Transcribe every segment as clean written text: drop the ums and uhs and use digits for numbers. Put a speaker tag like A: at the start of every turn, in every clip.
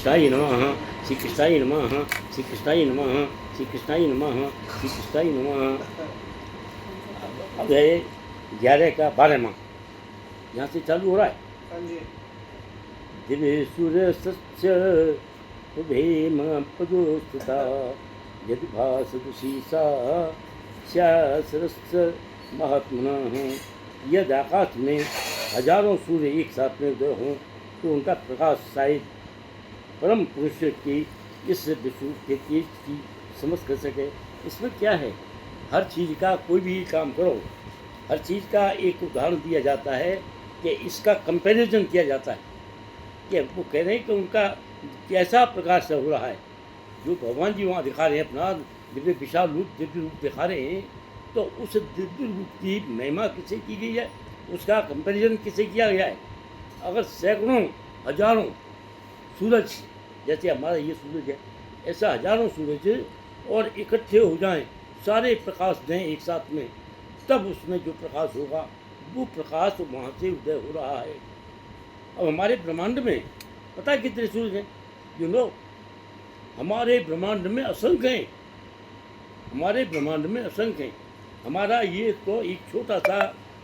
A: कृष्णाय नमः, श्री कृष्णाय नमः, श्री कृष्णाय नमः, श्री कृष्णाय नमः, श्री कृष्णाय नमः। अब है 11 का 12वां, यहाँ से चालू हो रहा है। दिव्य सूर्य सच्च उभेम पदोस्तुता यदि भासदुषी सा सरस महात्मनः। यदि आकाश में हजारों सूर्य एक साथ में उदय हों तो उनका प्रकाश शायद परम पुरुष की इस विश्व के तेज की समझ कर सके। इसमें क्या है, हर चीज़ का कोई भी काम करो, हर चीज़ का एक उदाहरण दिया जाता है कि इसका कंपैरिजन किया जाता है कि वो कह रहे हैं कि उनका कैसा प्रकाश हो रहा है। जो भगवान जी वहाँ दिखा रहे हैं अपना दिव्य विशाल रूप, दिव्य रूप दिखा रहे हैं, तो उस दिव्य रूप की महिमा किसे की गई है, उसका कंपैरिजन किसे किया गया है। अगर सैकड़ों हजारों सूरज, जैसे हमारा ये सूरज है, ऐसा हजारों सूरज और इकट्ठे हो जाएं, सारे प्रकाश दें एक साथ में, तब उसमें जो प्रकाश होगा वो प्रकाश वहाँ से उदय हो रहा है। अब हमारे ब्रह्मांड में पता है कितने सूरज हैं? यू नो, हमारे ब्रह्मांड में असंख्य हैं, हमारे ब्रह्मांड में असंख्य हैं। हमारा ये तो एक छोटा सा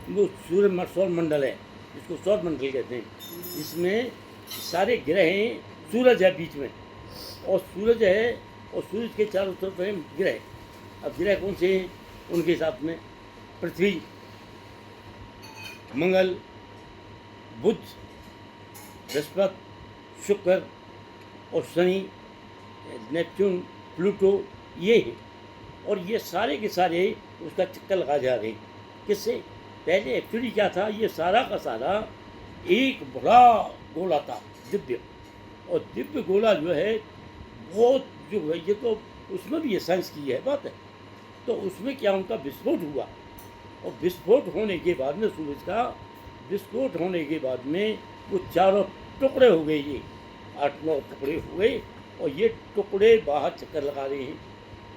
A: वो सूर्य सौर मंडल है, इसको सौर मंडल कहते हैं। इसमें सारे ग्रह हैं, सूरज है बीच में, और सूरज है, और सूरज के चारों तरफ हैं ग्रह। अब ग्रह कौन से हैं? उनके साथ में पृथ्वी, मंगल, बुध, बृहस्पति, शुक्र और शनि, नेपच्यून, प्लूटो, ये हैं। और ये सारे के सारे उसका चक्कर लगा जा रहे हैं। किससे? पहले एक्चुअली क्या था, ये सारा का सारा एक बड़ा गोला था दिव्य, और दिव्य गोला जो है बहुत जो है, ये तो उसमें भी ये साइंस की है बात है। तो उसमें क्या उनका विस्फोट हुआ, और विस्फोट होने के बाद में सूरज का विस्फोट होने के बाद में वो चारों टुकड़े हो गए, ये 8-9 टुकड़े हो गए, और ये टुकड़े बाहर चक्कर लगा रहे हैं।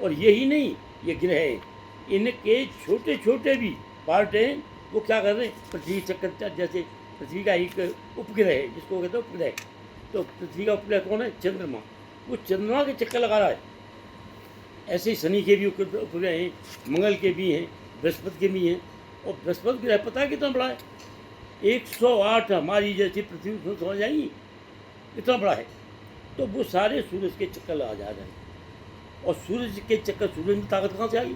A: और यही नहीं, ये ग्रह इनके छोटे छोटे भी पार्ट हैं, वो क्या कर रहे हैं, पृथ्वी चक्कर, जैसे पृथ्वी का एक उपग्रह है जिसको कहते हैं उपग्रह, तो पृथ्वी का उपग्रह कौन है? चंद्रमा। वो चंद्रमा के चक्कर लगा रहा है। ऐसे ही शनि के भी उपग्रह हैं, मंगल के भी हैं, बृहस्पति के भी हैं। और बृहस्पति ग्रह पता है कितना बड़ा है? 108 हमारी जैसी पृथ्वी उसमें समझ जाएंगी, इतना बड़ा है। तो वो सारे सूरज के चक्कर लगा जा रहे हैं, और सूरज के चक्कर, सूरज में ताकत कहाँ से आई?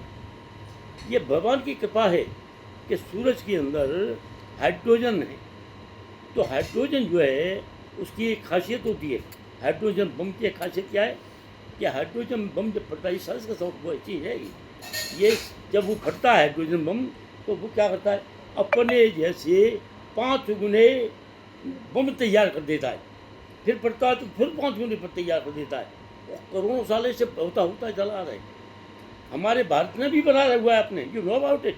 A: ये भगवान की कृपा है कि सूरज के अंदर हाइड्रोजन है। तो हाइड्रोजन जो है उसकी एक खासियत होती है, हाइड्रोजन बम की एक खासियत क्या है कि हाइड्रोजन बम जब फटता है, साइंस का सब वो चीज़ है ये, जब वो फटता है हाइड्रोजन बम, तो वो क्या करता है, अपने जैसे 5 गुने बम तैयार कर देता है। फिर फटता है तो फिर 5 गुने पर तैयार कर देता है। करोड़ों साल से होता चला आ रहा है। हमारे भारत में भी बना हुआ है आपने, you know about it.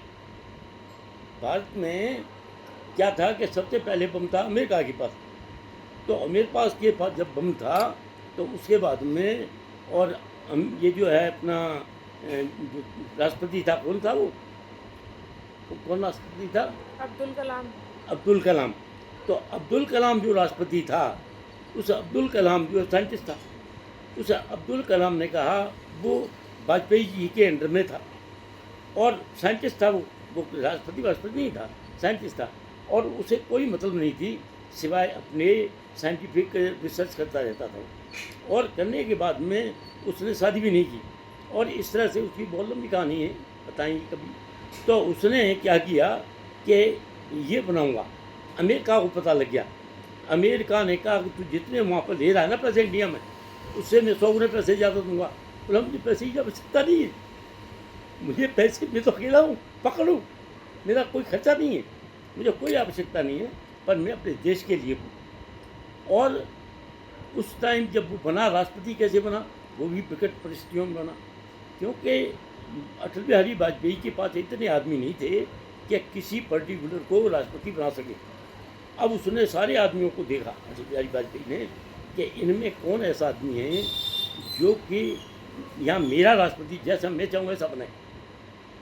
A: Bharat में क्या था कि सबसे पहले बम था अमेरिका के पास, तो अमेरिका के पास जब बम था तो उसके बाद में, और ये जो है अपना राष्ट्रपति था, कौन था वो कौन राष्ट्रपति था?
B: अब्दुल कलाम।
A: अब्दुल कलाम। तो अब्दुल कलाम जो राष्ट्रपति था, उस अब्दुल कलाम जो साइंटिस्ट था, उस अब्दुल कलाम ने कहा, वो वाजपेयी जी के अंडर में था और साइंटिस्ट था, वो राष्ट्रपति नहीं था, साइंटिस्ट था, और उसे कोई मतलब नहीं थी सिवाय अपने साइंटिफिक रिसर्च करता रहता था। और करने के बाद में उसने शादी भी नहीं की, और इस तरह से उसकी बहुत लंबी कहानी है, बताएंगे कभी। तो उसने क्या किया कि ये बनाऊंगा, अमेरिका को पता लग गया। अमेरिका ने कहा कि तू जितने वहाँ पर दे रहा है ना पैसे इंडिया में, उससे मैं 100 गुने पैसे ज़्यादा दूंगा। बोला मुझे पैसे की आवश्यकता नहीं है, मुझे पैसे, मैं तो अकेला हूँ, पकड़ूँ, मेरा कोई खर्चा नहीं है, मुझे कोई आवश्यकता नहीं है, पर मैं अपने देश के लिए हूँ। और उस टाइम जब वो बना, राष्ट्रपति कैसे बना, वो भी विकट परिस्थितियों में बना, क्योंकि अटल बिहारी वाजपेयी के पास इतने आदमी नहीं थे कि किसी पर्टिकुलर को राष्ट्रपति बना सके। अब उसने सारे आदमियों को देखा, अटल बिहारी वाजपेयी ने, कि इनमें कौन ऐसा आदमी है जो कि यहाँ मेरा राष्ट्रपति जैसा मैं चाहूँ वैसा बनाए।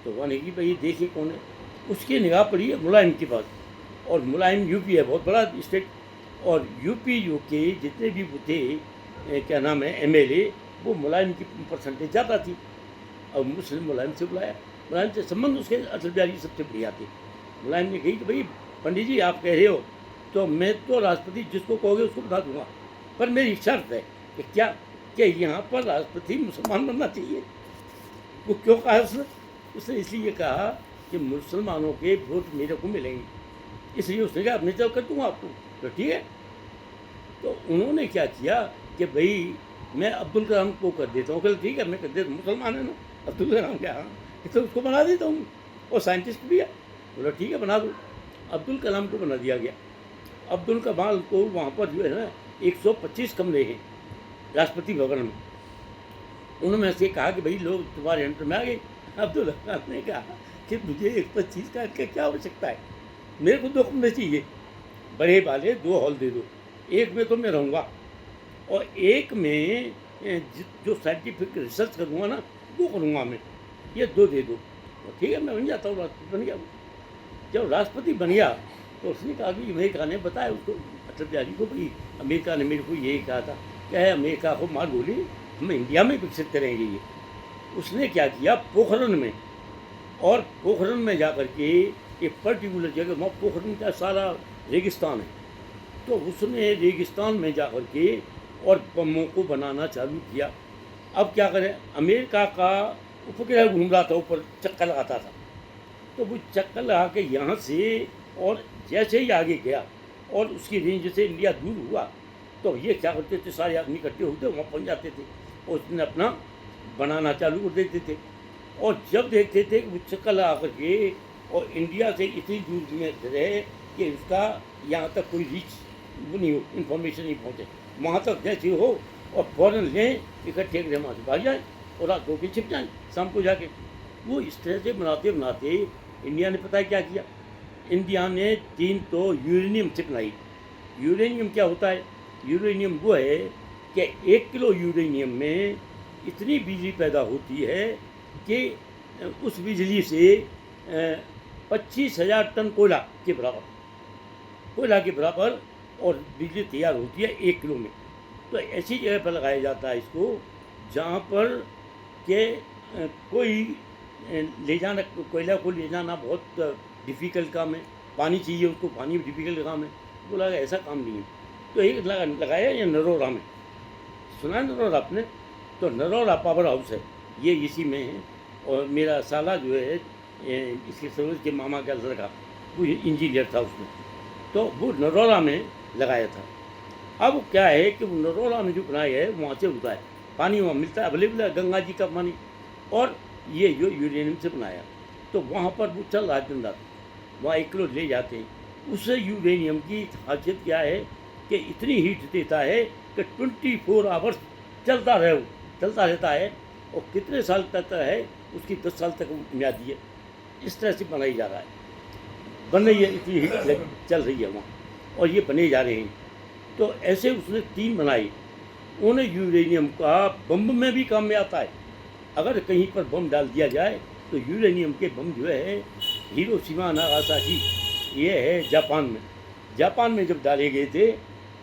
A: तो कहने की भाई देखिए कौन है। उसकी निगाह पड़ी है मुलायम के पास, और मुलायम यूपी है, बहुत बड़ा स्टेट, और यूपी के जितने भी वो थे क्या नाम है एमएलए, वो मुलायम की परसेंटेज ज़्यादा थी और मुस्लिम मुलायम से बुलाया। मुलायम से संबंध उसके अटल बिहारी जी सबसे बढ़िया थे। मुलायम ने कही कि भाई पंडित जी आप कह रहे हो तो मैं तो राष्ट्रपति जिसको कहोगे उसको बता दूंगा, पर मेरी शर्त है कि क्या कि यहाँ पर राष्ट्रपति मुसलमान बनना चाहिए। वो क्यों कहा उसने? उसने इसलिए कहा कि मुसलमानों के वोट मेरे को मिलेंगे, इसलिए उसने कहा मैं तो कर दूँगा आपको। तो ठीक है, तो उन्होंने क्या किया कि भाई मैं अब्दुल कलाम को कर देता हूँ। कल ठीक है मैं कर देता हूँ, मुसलमान है ना अब्दुल कलाम, क्या हाँ तो उसको बना देता हूँ, और साइंटिस्ट भी है। बोला ठीक है बना दो। अब्दुल कलाम को बना दिया गया। अब्दुल कलाम को वहाँ पर जो है ना 125 कमरे हैं राष्ट्रपति भवन में। उन्होंने से कहा कि भाई लोग तुम्हारे अंडर में आ गए। अब्दुल कलाम ने कहा कि मुझे 125 का क्या आवश्यकता है, मेरे को 2 कमरे चाहिए, बड़े वाले 2 हॉल दे दो, एक में तो मैं रहूँगा और एक में जो साइंटिफिक रिसर्च करूँगा ना वो करूँगा मैं, ये 2 दे दो। तो ठीक है मैं बन जाता हूँ, राष्ट्रपति बन गया। जब राष्ट्रपति बन गया तो उसने कहा कि अमेरिका ने बताया उसको अटल बिहारी को, भाई अमेरिका ने मेरे को यही कहा था, क्या है अमेरिका को मार गोली हम इंडिया में विकसित करेंगे ये। उसने क्या किया पोखरण में, और पोखरण में जा कर के एक पर्टिकुलर जगह, वहाँ पोखरण का सारा रेगिस्तान है, तो उसने रेगिस्तान में जा कर के और बमों को बनाना चालू किया। अब क्या करें, अमेरिका का उपग्रह घूम रहा था ऊपर, चक्कर लगाता था, तो वो चक्कर लगा के यहाँ से और जैसे ही आगे गया और उसकी रेंज से इंडिया दूर हुआ, तो ये क्या करते थे सारे आदमी इकट्ठे होते वहाँ पहुँच जाते थे और उसने अपना बनाना चालू कर देते थे। और जब देखते थे कि वो चक्कर लगा करके और इंडिया से इतनी दूर में रहे कि उसका यहाँ तक कोई रीच वो नहीं हो, इन्फॉर्मेशन नहीं पहुँचे, वहाँ तक जैसे हो और फ़ौरन लें इकट्ठे कर वहाँ से भाग जाए और रात को छिप जाए शाम को जाके। वो इस तरह से बनाते बनाते इंडिया ने पता है क्या किया, इंडिया ने 3 तो यूरेनियम चिप बनाई। यूरेनियम क्या होता है? यूरेनियम वो है कि 1 किलो यूरेनियम में इतनी बिजली पैदा होती है कि उस बिजली से 25,000 टन कोयला के बराबर और बिजली तैयार होती है 1 किलो में। तो ऐसी जगह पर लगाया जाता है इसको जहाँ पर के कोई ले जाना, कोयला को ले जाना बहुत डिफ़िकल्ट काम है, पानी चाहिए उसको, पानी भी डिफ़िकल्ट काम है। तो लगा ऐसा काम नहीं है, तो एक लगाया ये नरोरा में, सुना है नरोरा आपने? तो नरोरा पावर हाउस है ये इसी में है, और मेरा साला जो है इसके सरोज के मामा का लड़का वो इंजीनियर था उसमें, तो वो नरोरा में लगाया था। अब क्या है कि वो नरोरा में जो बनाया है वहाँ से होता है पानी, वहाँ मिलता है, अवेलेबल है गंगा जी का पानी, और ये जो यूरेनियम से बनाया, तो वहाँ पर वो चल रहा है दिन रात, वहाँ 1 किलो ले जाते हैं। उससे यूरेनियम की खासियत क्या है कि इतनी हीट देता है कि 24 आवर्स चलता रहता है, और कितने साल तक है उसकी 10 साल तक मियादी है। इस तरह से बनाई जा रहा है, बन रही है, इतनी हीट चल रही है वहाँ, और ये बने जा रहे हैं। तो ऐसे उसने 3 बनाई। उन्हें यूरेनियम का बम में भी काम में आता है, अगर कहीं पर बम डाल दिया जाए तो यूरेनियम के बम जो है हिरोशिमा नागासाकी, ये है जापान में जब डाले गए थे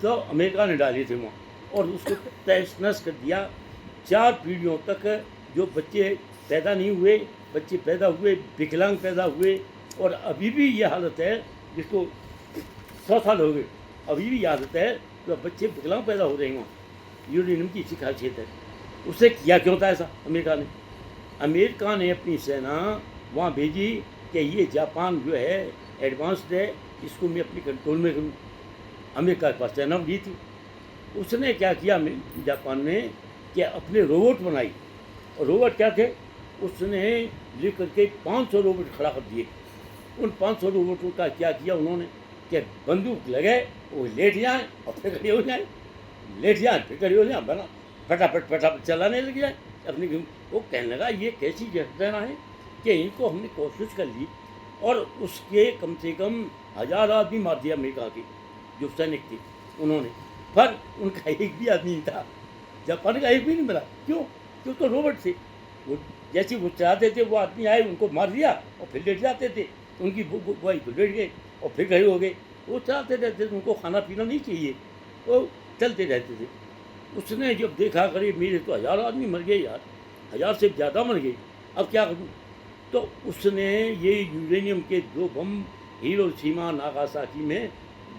A: तो अमेरिका ने डाले थे वहाँ, और उसको तहस नहस कर दिया। 4 पीढ़ियों तक जो बच्चे पैदा नहीं हुए, बच्चे पैदा हुए विकलांग पैदा हुए, और अभी भी ये हालत है, जिसको 100 साल हो गए अभी भी ये हालत है, तो बच्चे विकलांग पैदा हो रहे हैं वहाँ। यूरेनियम की इसी खासियत है। उससे किया क्यों था ऐसा अमेरिका ने अपनी सेना वहाँ भेजी कि ये जापान जो है एडवांस्ड है, इसको मैं अपनी कंट्रोल में करूँ। अमेरिका के पास सेना भी थी, उसने क्या किया जापान ने कि अपने रोबोट बनाई। और रोबोट क्या थे, उसने लेकर के 500 रोबोट खड़ा कर दिए। उन 500 रोबोटों का क्या किया उन्होंने कि बंदूक लगे वो लेट जाए और फिर खड़े हो जाए, लेट जाए फिर खड़े हो जाए, बना फटाफट चलाने लग जाए अपनी। वो कहने लगा ये कैसी जहना है कि इनको हमने कोशिश कर ली, और उसके कम से कम 1000 आदमी मार दिया अमेरिका के जो सैनिक थे उन्होंने, पर उनका एक भी आदमी नहीं था, जापान का एक भी नहीं मिला। क्यों? क्यों? तो रोबोट थे वो, जैसे वो चलाते थे वो आदमी आए उनको मार दिया और फिर लेट जाते थे, उनकी बुआई तो लेट गए और फिर खड़े हो गए। वो चलाते रहते थे, उनको खाना पीना नहीं चाहिए, वो चलते रहते थे। उसने जब देखा करे मेरे तो 1000 आदमी मर गए यार, 1000 से ज़्यादा मर गए, अब क्या करूँ? तो उसने ये यूरेनियम के 2 बम हिरोशिमा नागासाकी में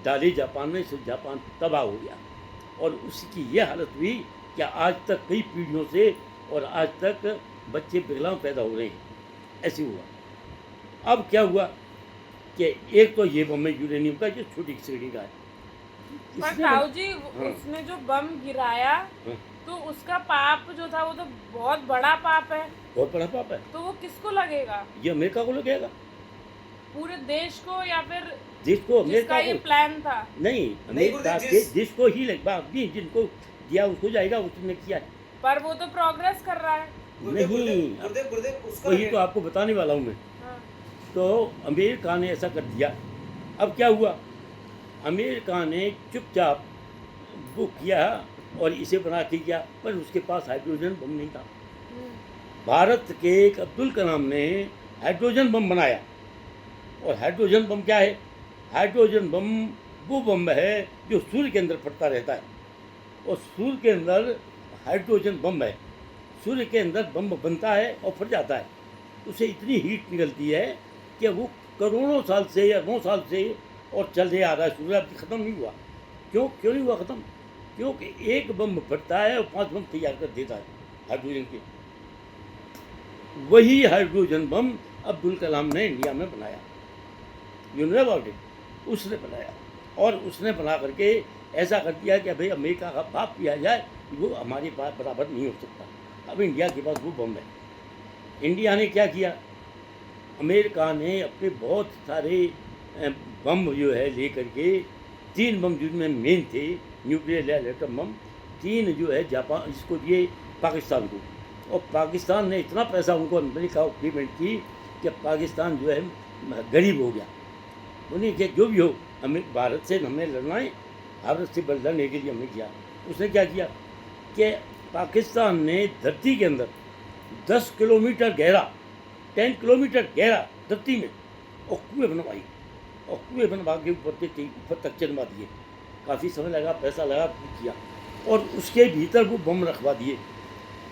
A: डाले जापान में, से जापान तबाह हो गया और उसकी ये हालत हुई कि आज तक कई पीढ़ियों से और आज तक बच्चे विकलांग पैदा हो रहे हैं, ऐसे हुआ। अब क्या हुआ कि एक तो ये बम है यूरेनियम का जो छोटी श्रेणी का है।
B: पर
A: इसने
B: ताऊ जी,
A: हाँ।
B: उसने जो बम गिराया
A: हाँ,
B: तो उसका पाप जो था वो तो बहुत बड़ा पाप है,
A: बहुत बड़ा पाप है,
B: तो वो किसको लगेगा?
A: ये अमेरिका को लगेगा,
B: पूरे देश को या फिर
A: देश को,
B: जिसका
A: अमेरिका
B: ये
A: को
B: प्लान था?
A: नहीं, अमेरिका
C: गुरुदेव,
A: के
C: जिस
A: देश को ही लग, बाकी जिनको दिया उसको जाएगा, उसने किया है।
B: पर वो तो प्रोग्रेस कर रहा है।
C: गुरुदेव
A: नहीं,
C: गुरुदेव गुरुदेव गुरुदेव उसका
A: वही तो
C: लगेगा।
A: आपको बताने वाला हूँ मैं।
B: हाँ।
A: तो अमेरिका ने ऐसा कर दिया। अब क्या हुआ, अमेरिका ने चुपचाप वो किया और इसे बना के किया, पर उसके पास हाइड्रोजन बम नहीं था।
B: हम्म,
A: भारत के एक अब्दुल कलाम ने हाइड्रोजन बम बनाया। और हाइड्रोजन बम क्या है? हाइड्रोजन बम वो बम है जो सूर्य के अंदर फटता रहता है, और सूर्य के अंदर हाइड्रोजन बम है। सूर्य के अंदर बम बनता है और फट जाता है, उसे इतनी हीट निकलती है कि वो करोड़ों साल से या 9 साल से और चल आ रहा है, सूर्य अभी ख़त्म नहीं हुआ। क्यों नहीं हुआ ख़त्म? क्योंकि एक बम फटता है और 5 बम तैयार कर देता है हाइड्रोजन के। वही हाइड्रोजन बम अब्दुल कलाम ने इंडिया में बनाया, यू नो अबाउट इट, उसने बनाया। और उसने बना करके ऐसा कर दिया कि भाई अमेरिका का बाप किया जाए, वो हमारे पास बराबर नहीं हो सकता। अब इंडिया के पास वो बम है। इंडिया ने क्या किया, अमेरिका ने अपने बहुत सारे बम जो है ले करके, 3 बम जिनमें मेन थे न्यूक्लियर एटम बम, 3 जो है जापान इसको दिए पाकिस्तान को। और पाकिस्तान ने इतना पैसा उनको अमेरिका को पेमेंट की कि पाकिस्तान जो है गरीब हो गया। उन्हें कि जो भी हो, हमें भारत से हमें लड़ना है, भारत से लड़ने के लिए हमने किया। उसने क्या किया कि पाकिस्तान ने धरती के अंदर 10 किलोमीटर गहरा, 10 किलोमीटर गहरा धरती में और कुएँ बनवाई, और कुएँ बनवा के ऊपर तक चलवा दिए। काफ़ी समय लगा, पैसा लगा, किया, और उसके भीतर वो बम रखवा दिए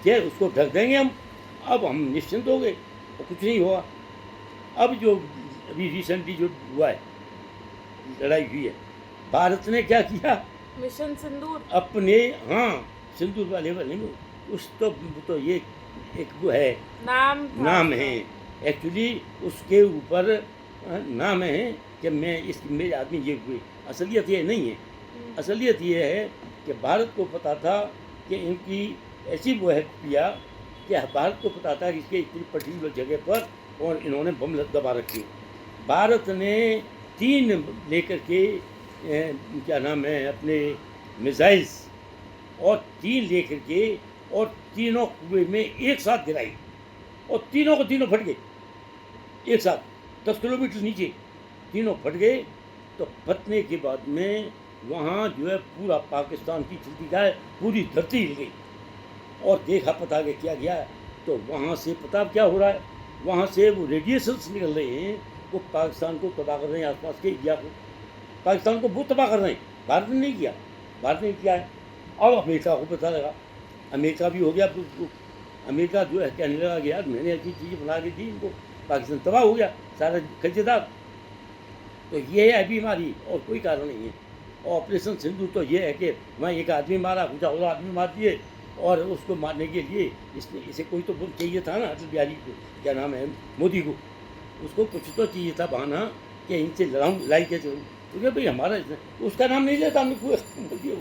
A: कि उसको ढक देंगे अब हम निश्चिंत हो गए और कुछ नहीं हुआ। अब जो अभी रिसेंटली जो हुआ है, लड़ाई हुई है, भारत ने क्या किया,
B: मिशन सिंदूर।
A: अपने, हाँ, सिंदूर वाले में उस तो ये एक वो है,
B: नाम था
A: नाम
B: उसका।
A: है एक्चुअली, उसके ऊपर नाम है कि मैं इस मेरे आदमी ये हुए। असलियत ये नहीं है, असलियत ये है कि भारत को पता था कि इनकी ऐसी वो है किया कि भारत को पता था कि इसके इतनी पर्टिकुलर जगह पर और इन्होंने बम दबा रखे। भारत ने 3 लेकर के क्या नाम है अपने मिसाइल्स, और 3 लेकर के और तीनों कुएं में एक साथ गिराई, और तीनों को तीनों फट गए एक साथ, 10 किलोमीटर नीचे तीनों फट गए। तो फटने के बाद में वहाँ जो है पूरा पाकिस्तान की चलती का पूरी धरती हिल गई, और देखा पता के क्या गया, तो वहाँ से पता क्या हो रहा है, वहाँ से वो रेडिएशंस निकल रहे हैं, वो पाकिस्तान को तबाह कर रहे हैं, आसपास के एरिया को, पाकिस्तान को वो तबाह कर रहे हैं। भारत ने नहीं किया, भारत ने किया है। अब अमेरिका को पता लगा, अमेरिका भी हो गया, अमेरिका जो है कहने लगा कि यार मैंने ऐसी चीज़ें बना के दी इनको, पाकिस्तान तबाह हो गया सारा खर्चेदार। तो ये है बीमारी और कोई कारण नहीं है। और ऑपरेशन सिंधु तो ये है कि वहाँ एक आदमी मारा, कुछ और आदमी मार दिए, और उसको मारने के लिए इसे कोई तो चाहिए था ना, अटल बिहारी को, क्या नाम है, मोदी को, उसको कुछ तो चाहिए था बहाना कि इनसे लड़ाई कैसे हो। क्योंकि भाई हमारा उसका नाम नहीं लेता, हमने कुएं खत्म कर दिया,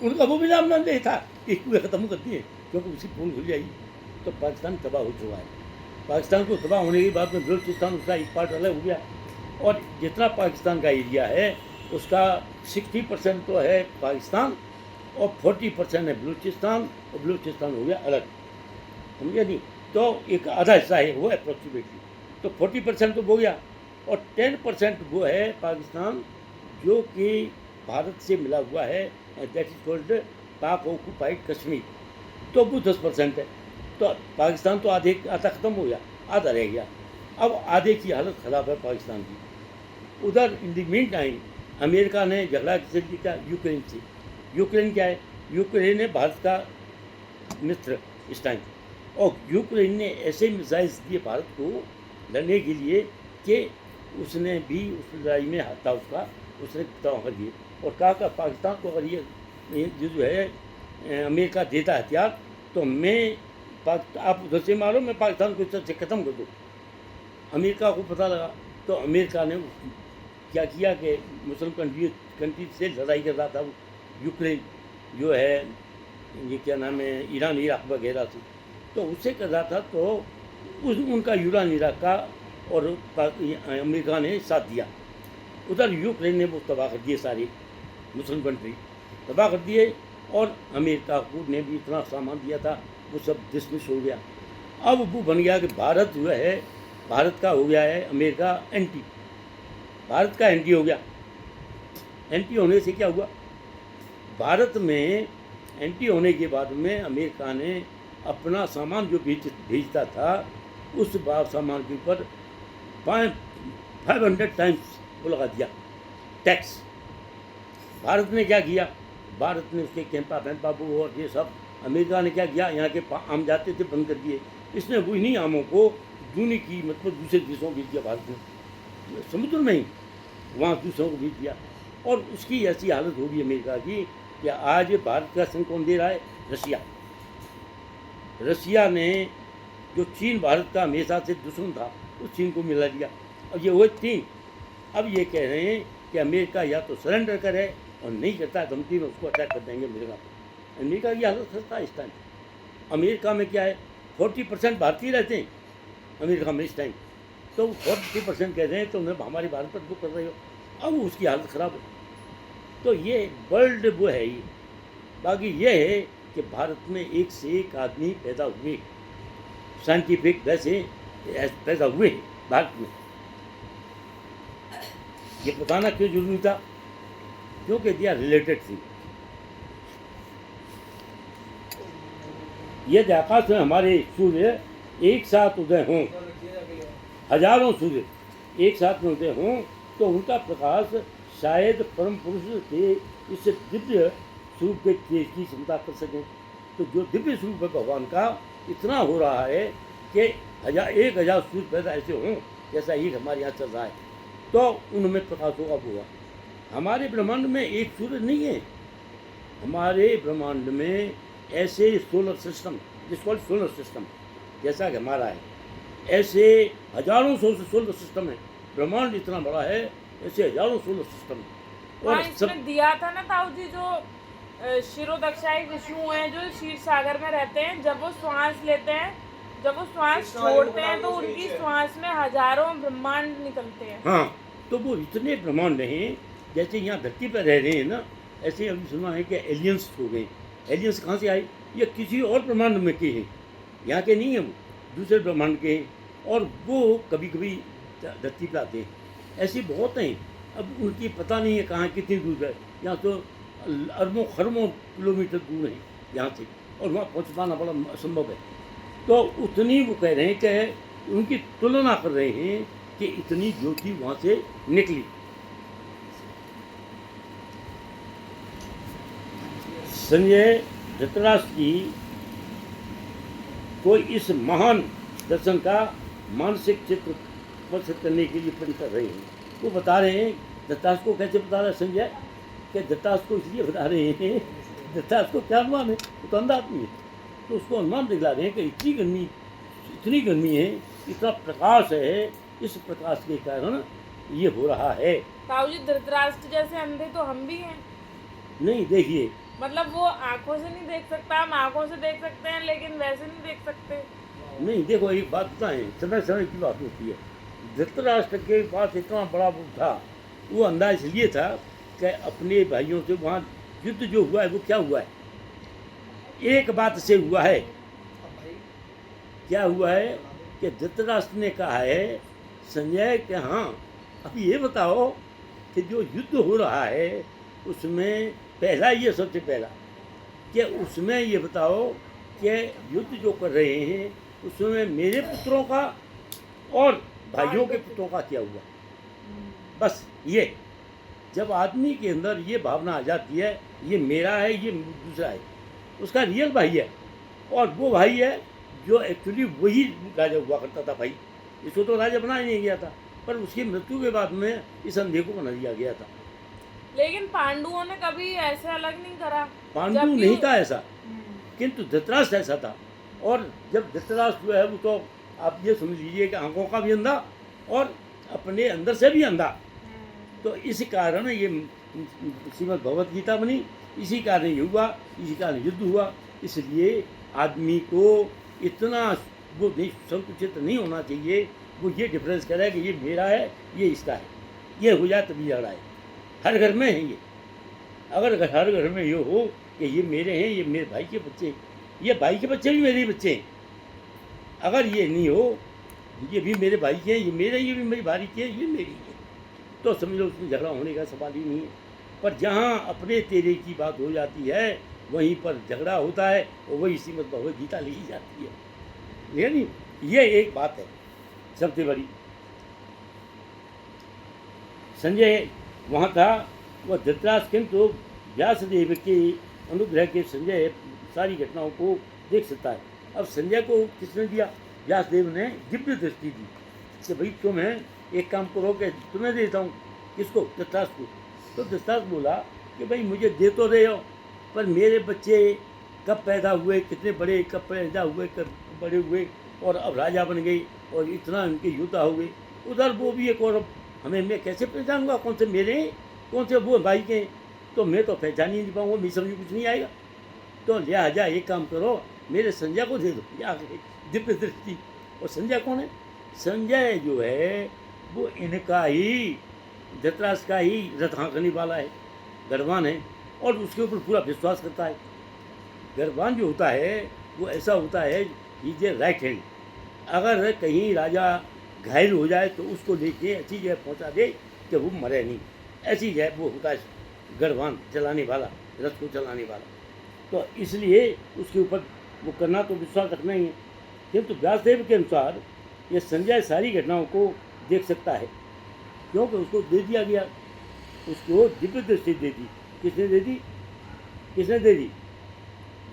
A: उनका वो भी नाम नहीं था कि कुएं ख़त्म कर दिए, क्योंकि उसी खून खुल जाएगी। तो पाकिस्तान तबाह हो चुका है। पाकिस्तान को तबाह होने के बाद में बलूचिस्तान उसका एक पार्ट अलग हो गया, और जितना पाकिस्तान का एरिया है उसका 60% तो है पाकिस्तान, और 40% है बलूचिस्तान, और बलूचिस्तान हो गया अलग, समझे नहीं? तो एक आधा हिस्सा है वो अप्रोक्सीमेटली, तो 40% तो हो गया, और 10% वो है पाकिस्तान जो कि भारत से मिला हुआ है, दैट इज कॉल्ड पाक ऑक्युपाइड कश्मीर, तो वो 10% है। तो पाकिस्तान तो आधा ख़त्म हो गया, आधा रह गया। अब आधे की हालत ख़राब है पाकिस्तान की। उधर in the mean time America ने झगड़ा किससे किया, यूक्रेन से। यूक्रेन क्या है, यूक्रेन है भारत का मित्र इस टाइम, और यूक्रेन ने ऐसे मिसाइल्स दिए भारत को लड़ने के लिए कि उसने भी उस लड़ाई में हाथ था उसका, उसने तबाह कर दिए। और कहा पाकिस्तान को अगर ये जो है अमेरिका देता हथियार तो मैं आप उधर से मारो, मैं पाकिस्तान को इधर से ख़त्म कर दूँ। अमेरिका को पता लगा तो अमेरिका ने क्या किया कि मुस्लिम कंट्री से लड़ाई कर रहा था यूक्रेन जो है, ये क्या नाम है, ईरान इराक वगैरह से, तो उससे कर रहा था। तो उनका यूरान इराक का और अमेरिका ने साथ दिया। उधर यूक्रेन ने वो तबाह कर दिए, सारी मुस्लिम कंट्री तबाह कर दिए, और अमेरिका को ने भी इतना सामान दिया था वो सब डिसमिस हो गया। अब वो बन गया कि भारत जो है, भारत का हो गया है अमेरिका एंटी, भारत का एंटी हो गया। एंटी होने से क्या हुआ, भारत में एंटी होने के बाद में अमेरिका ने अपना सामान जो भेजता था उस सामान के ऊपर 500 टाइम्स वो लगा दिया टैक्स। भारत ने क्या किया, भारत ने उसके कैंपा वैम्पा वो और ये सब, अमेरिका ने क्या किया, यहाँ के आम जाते थे बंद कर दिए। इसने वो इन्हीं आमों को दूनी की मतलब दूसरे देशों को भेज दिया, भारत ने समुद्र में ही वहाँ दूसरों को भेज दिया। और उसकी ऐसी हालत होगी अमेरिका की कि आज भारत का संग कौन दे रहा है, रसिया। रसिया ने जो चीन भारत का हमेशा से दुश्मन था उस चीन को मिला दिया। अब ये वही चीन अब ये कह रहे हैं कि अमेरिका या तो सरेंडर करे और नहीं करता है तो हम तीन उसको अटैक कर देंगे अमेरिका पर। अमेरिका की हालत खस्ता है इस टाइम। अमेरिका में क्या है, 40% भारतीय रहते हैं अमेरिका में इस टाइम, तो 40% कह रहे हैं तो उन्हें हमारी भारत पर दुख कर रहे हो, अब उसकी हालत ख़राब है। तो ये वर्ल्ड वो है ये। बाकी ये है कि भारत में एक से एक आदमी पैदा हुए, साइंटिफिक वैसे पैदा हुए भारत में। ये बताना क्यों जरूरी था, क्योंकि दिया रिलेटेड थी। ये आकाश में हमारे सूर्य एक साथ उदय हों, हजारों सूर्य एक साथ में उदय हों तो उनका प्रकाश शायद परम पुरुष के इस दिव्य स्वरूप के तेज की क्षमता कर सकें। तो जो दिव्य स्वरूप है भगवान का इतना हो रहा है कि 1000 सूर्य पैदा ऐसे हों जैसा एक हमारे यहाँ चल रहा है, तो उनमें प्रकाश होगा होगा। हमारे ब्रह्मांड में एक सूर्य नहीं है, हमारे ब्रह्मांड में ऐसे सोलर सिस्टम जिसको सोलर सिस्टम जैसा कि हमारा है, ऐसे हजारों सोलर सिस्टम है। ब्रह्मांड इतना बड़ा है, ऐसे हजारों सोलर सिस्टम है।
B: और इसमें दिया था ना ताऊ जी, जो शिरोदक्षाई विष्णु हैं जो क्षीर सागर में रहते हैं, जब वो श्वास लेते हैं, जब वो श्वास छोड़ते हैं तो उनकी श्वास में हजारों ब्रह्मांड निकलते हैं।
A: हाँ, तो वो इतने ब्रह्मांड हैं, जैसे यहाँ धरती पर रह रहे हैं ना, ऐसे अभी सुना है कि एलियंस हो गए। एलियंस कहाँ से आए, ये किसी और ब्रह्मांड में के हैं, यहाँ के नहीं हैं, वो दूसरे ब्रह्मांड के हैं, और वो कभी कभी धरती पर आते हैं। ऐसे बहुत हैं, अब उनकी पता नहीं है कहाँ कितनी दूर है। यहाँ तो अरबों खरबों किलोमीटर दूर है यहाँ से, और वहाँ पहुँच पाना बड़ा असंभव है। तो उतनी वो कह रहे हैं कि उनकी तुलना कर रहे हैं कि इतनी ज्योति वहाँ से निकली। संजय धृतराष्ट्र की कोई इस महान दर्शन का मानसिक चित्र प्रस्तुत करने के लिए प्रयत्न कर रहे हैं। वो बता रहे हैं धृतराष्ट्र को कैसे बता रहा है संजय, कि धृतराष्ट्र को इसलिए बता रहे हैं, धृतराष्ट्र को क्या अनुमान है, वो तो अंधा आदमी है, तो उसको अनुमान दिखला रहे हैं कि इतनी गर्मी है, इतना प्रकाश है, इस प्रकाश के कारण ये हो रहा है।
B: ताऊ जी धृतराष्ट्र जैसे अंधे तो हम भी हैं।
A: नहीं देखिए,
B: मतलब वो आंखों से नहीं देख सकता, हम आंखों से देख सकते हैं लेकिन वैसे नहीं देख सकते।
A: नहीं देखो, एक बात बताएं, समय समय की बात होती है। धृतराष्ट्र के पास इतना बड़ा वो था, वो अंधा इसलिए था कि अपने भाइयों से वहाँ युद्ध जो हुआ है वो क्या हुआ है, एक बात से हुआ है। क्या हुआ है कि धृतराष्ट्र ने कहा है संजय कि हाँ अब ये बताओ कि जो युद्ध हो रहा है उसमें पहला ये सबसे पहला कि उसमें ये बताओ कि युद्ध जो कर रहे हैं उसमें मेरे पुत्रों का और भाइयों के पुत्रों का क्या हुआ, बस ये जब आदमी के अंदर ये भावना आ जाती है ये मेरा है ये दूसरा है, उसका रियल भाई है, और वो भाई है जो एक्चुअली वही राजा हुआ करता था भाई। इसको तो राजा बनाया नहीं गया था, पर उसकी मृत्यु के बाद में इस अंधे को बना दिया गया था।
B: लेकिन पांडुओं ने कभी ऐसे अलग नहीं करा।
A: पांडु
B: जबकि
A: नहीं
B: वो-
A: था ऐसा, किंतु धृतराष्ट्र ऐसा था। और जब धृतराष्ट्र जो है वो तो आप ये समझ लीजिए कि आंखों का भी अंधा और अपने अंदर से भी अंधा। तो इस कारण ये श्रीमद् भगवत गीता बनी, इसी कारण ये हुआ, इसी कारण युद्ध हुआ। इसलिए आदमी को इतना वो नहीं संकुचित नहीं होना चाहिए, वो ये डिफरेंस करे कि ये मेरा है ये इसका है, ये हो जाए तभी झगड़ा है। हर घर में है ये, अगर हर घर में ये हो कि ये मेरे हैं ये मेरे भाई के बच्चे हैं, ये भाई के बच्चे भी मेरे ही बच्चे हैं, अगर ये नहीं हो ये भी मेरे भाई के हैं ये मेरे, ये भी मेरी भाई के हैं ये मेरी है, तो समझ लो उसमें झगड़ा होने का सवाल ही नहीं है। पर जहाँ अपने तेरे की बात हो जाती है वहीं पर झगड़ा होता है और वही श्रीमद् भगवत गीता लिखी जाती है। यानी ये एक बात है सबसे बड़ी। संजय वहाँ था, वह धृतराष्ट्र किंतु व्यासदेव के अनुग्रह के संजय सारी घटनाओं को देख सकता है। अब संजय को किसने दिया? व्यासदेव ने दिव्य दृष्टि दी कि भाई तुम्हें एक काम करो कि तुम्हें देता हूँ। किसको? धृतराष्ट्र को। तो धृतराष्ट्र बोला कि भाई मुझे दे तो रहे हो, पर मेरे बच्चे कब पैदा हुए, कितने बड़े कब पैदा हुए, कब बड़े हुए और अब राजा बन गए और इतना उनके योद्धा हो गए, उधर वो भी एक और हमें मैं कैसे पहचानूंगा कौन से मेरे हैं कौन से वो भाई के हैं? तो मैं तो पहचान ही नहीं पाऊंगा, मेरी समझ कुछ नहीं आएगा। तो लिहाजा एक काम करो मेरे संजय को दे दो या दिव्य दृष्टि। और संजय कौन है? संजय जो है वो इनका ही धृतराष्ट्र का ही रथ हाँकने वाला है, गढ़वान है, और उसके ऊपर पूरा विश्वास करता है। गढ़वान जो होता है वो ऐसा होता है इज ए राइट हैंड, अगर कहीं राजा घायल हो जाए तो उसको लेके ऐसी जगह पहुंचा दे कि वो मरे नहीं, ऐसी जगह वो होता है गढ़वान चलाने वाला, रथ को चलाने वाला। तो इसलिए उसके ऊपर वो करना तो विश्वास रखना ही है। किंतु व्यासदेव के अनुसार ये संजय सारी घटनाओं को देख सकता है, क्योंकि उसको दे दिया गया, उसको दिव्य दृष्टि दे दी। किसने दे दी? किसने दे दी?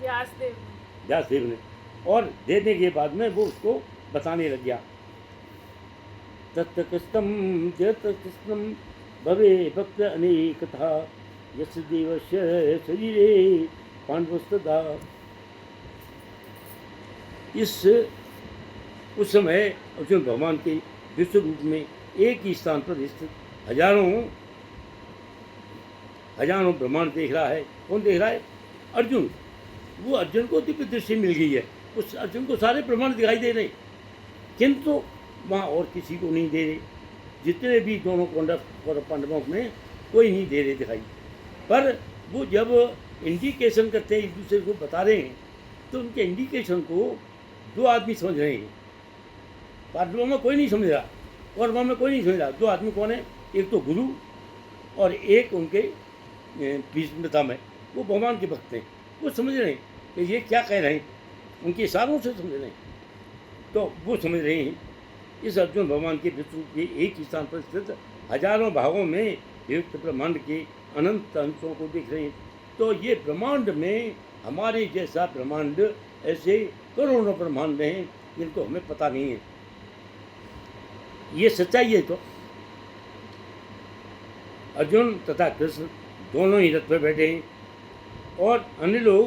B: व्यासदेव
A: व्यासदेव ने। और देने के बाद में वो उसको बताने लग गया। तत्कृष्टम जतकृष्णम भवे भक्त अनेकथा यस्य देवस्य शरीरे पांडवस्तदा। उस समय अर्जुन भगवान के विश्व रूप में एक ही स्थान पर स्थित हजारों ब्रह्मांड देख रहा है। कौन देख रहा है? अर्जुन। वो अर्जुन को दिव्य दृष्टि मिल गई है, उस अर्जुन को सारे ब्रह्मांड दिखाई दे रहे, किंतु वहाँ और किसी को नहीं दे रहे। जितने भी दोनों पांडवों में कोई नहीं दे रहे दिखाई। पर वो जब इंडिकेशन करते हैं, एक दूसरे को बता रहे हैं, तो उनके इंडिकेशन को दो आदमी समझ रहे हैं। पांडवों में कोई नहीं समझ रहा, कौरवों में कोई नहीं समझ रहा। दो आदमी कौन है? एक तो गुरु और एक उनके भीष्म में वो भगवान के भक्त हैं। वो समझ रहे हैं कि ये क्या कह रहे हैं, उनके इशारों से समझ रहे हैं। तो वो समझ रहे हैं इस अर्जुन भगवान के विश्व के एक ही स्थान पर स्थित हजारों भागों में विविध ब्रह्मांड के अनंत अंशों को देख रहे हैं। तो ये ब्रह्मांड में हमारे जैसा ब्रह्मांड ऐसे करोड़ों ब्रह्मांड हैं जिनको हमें पता नहीं है। ये सच्चाई है। तो अर्जुन तथा कृष्ण दोनों ही रथ पर बैठे हैं और अन्य लोग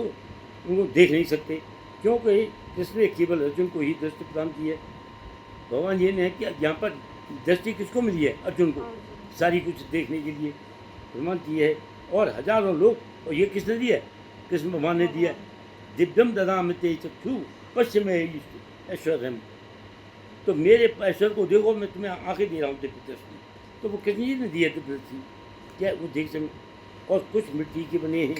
A: उनको देख नहीं सकते, क्योंकि कृष्ण ने केवल अर्जुन को ही दृष्टि प्रदान की है। भगवान ये नहीं कि यहाँ पर दृष्टि किसको मिली है? अर्जुन को, सारी कुछ देखने के लिए भगवान की है। और हजारों लोग, और ये किसने दिया है? कृष्ण भगवान ने दिया। दिव्यम ददामि ते चक्षु पश्य में ऐश्वर्यम। तो मेरे ऐश्वर्य को देखो, मैं तुम्हें आंखें दे रहा हूँ दिव्य दृष्टि। तो वो कृष्ण जी ने दी है दिव्य दृष्टि, क्या वो देख सकें। और कुछ मिट्टी के बने हैं,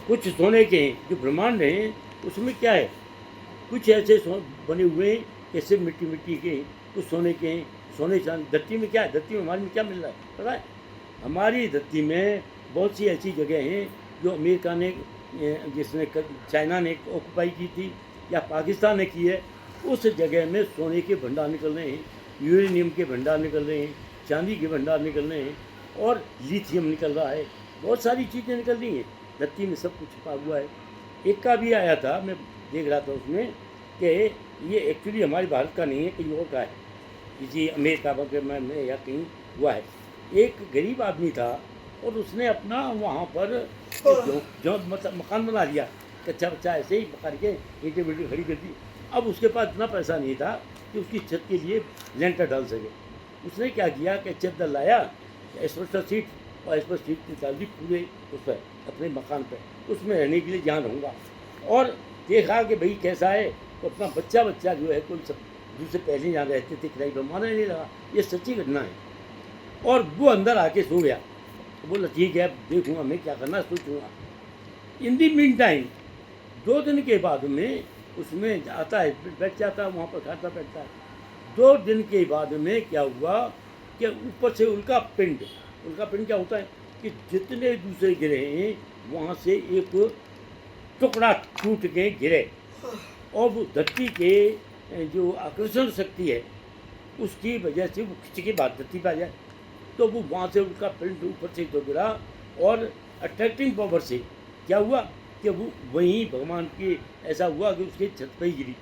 A: कुछ सोने के हैं। जो ब्रह्मांड हैं उसमें क्या है? कुछ ऐसे बने हुए हैं कि सिर्फ मिट्टी के हैं, कुछ सोने के हैं। सोने चांदी धरती में क्या है? धरती में हमारे में क्या मिल रहा है पता है? हमारी धरती में बहुत सी ऐसी जगह हैं जो अमेरिका ने, जिसने चाइना ने ऑक्यूपाई की थी या पाकिस्तान ने की है, उस जगह में सोने के भंडार निकल रहे हैं, यूरेनियम के भंडार निकल रहे हैं, चांदी के भंडार निकल रहे हैं। और लिथियम निकल रहा है, बहुत सारी चीज़ें निकल रही हैं, धरती में सब कुछ छुपा हुआ है। एक का भी आया था, मैं देख रहा था उसमें कि ये एक्चुअली हमारे भारत का नहीं है, कहीं और का है, किसी अमेरिका वगैरह में या कहीं हुआ है। एक गरीब आदमी था और उसने अपना वहाँ पर जो मतलब मकान बना लिया, कच्चा बच्चा ऐसे ही करके ईंटें वीटें खड़ी कर दी। अब उसके पास इतना पैसा नहीं था कि उसकी छत के लिए लेंटर डाल सके। उसने क्या किया कि चद्दर लाया, एस्बेस्टस शीट और एस्बेस्टस शीट निकाल दी पूरे उस पर, अपने मकान पर, उसमें रहने के लिए जहाँ रहूँगा। और देखा कि भाई कैसा है, तो अपना बच्चा जो है कोई सब दूसरे पहले यहाँ रहते थे किराए पर, मानने नहीं लगा। ये सच्ची घटना है। और वो अंदर आके सो गया, तो बोला ठीक है देखूँगा मैं क्या करना सोचूँगा। इन दी मीन टाइम 2 दिन के बाद में उसमें आता है, बैठ जाता है वहाँ पर, खाता बैठता है। 2 दिन के बाद में क्या हुआ कि ऊपर से उल्का पिंड क्या होता है कि जितने दूसरे गिरे हैं वहाँ से एक टुकड़ा टूट के गिरे, और वो धरती के जो आकर्षण शक्ति है उसकी वजह से वो खिंच के बाद धरती पर आ जाए, तो वो वहाँ से उनका पिंड ऊपर से तो गिरा, और अट्रैक्टिंग पावर से क्या हुआ कि वो वहीं भगवान की ऐसा हुआ कि उसके छत पर ही गिरी,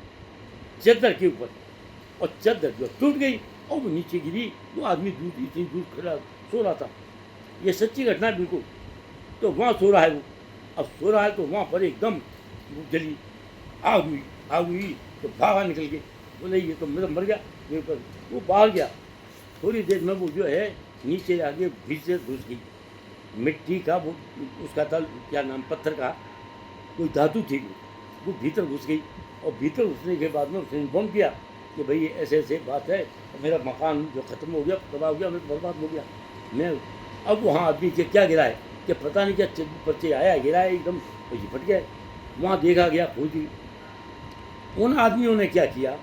A: चद्दर के ऊपर, और चद्दर जो टूट गई और वो नीचे गिरी। वो आदमी इतनी दूर खड़ा सो रहा था, ये सच्ची घटना है बिल्कुल। तो वहाँ सो रहा है वो, अब सो रहा है तो वहाँ पर एकदम वो जली आग हुई तो भागा निकल के, बोले ये तो मेरा मर गया मेरे ऊपर। वो बाहर गया, थोड़ी देर में वो जो है नीचे आगे भीतर घुस गई, मिट्टी का वो उसका था क्या नाम, पत्थर का कोई धातु थी, वो भीतर घुस गई। और भीतर घुसने के बाद में उसने इन्फॉर्म किया कि भाई ऐसे ऐसे बात है, मेरा मकान जो ख़त्म हो गया, तबाह हो गया, मैं बर्बाद हो गया। मैं अब वहाँ आदमी के क्या गिरा है कि पता नहीं क्या पर्चे आया गिरा है एकदम, तो ये फट गया। वहाँ देखा गया खोजी। उन आदमियों ने क्या किया,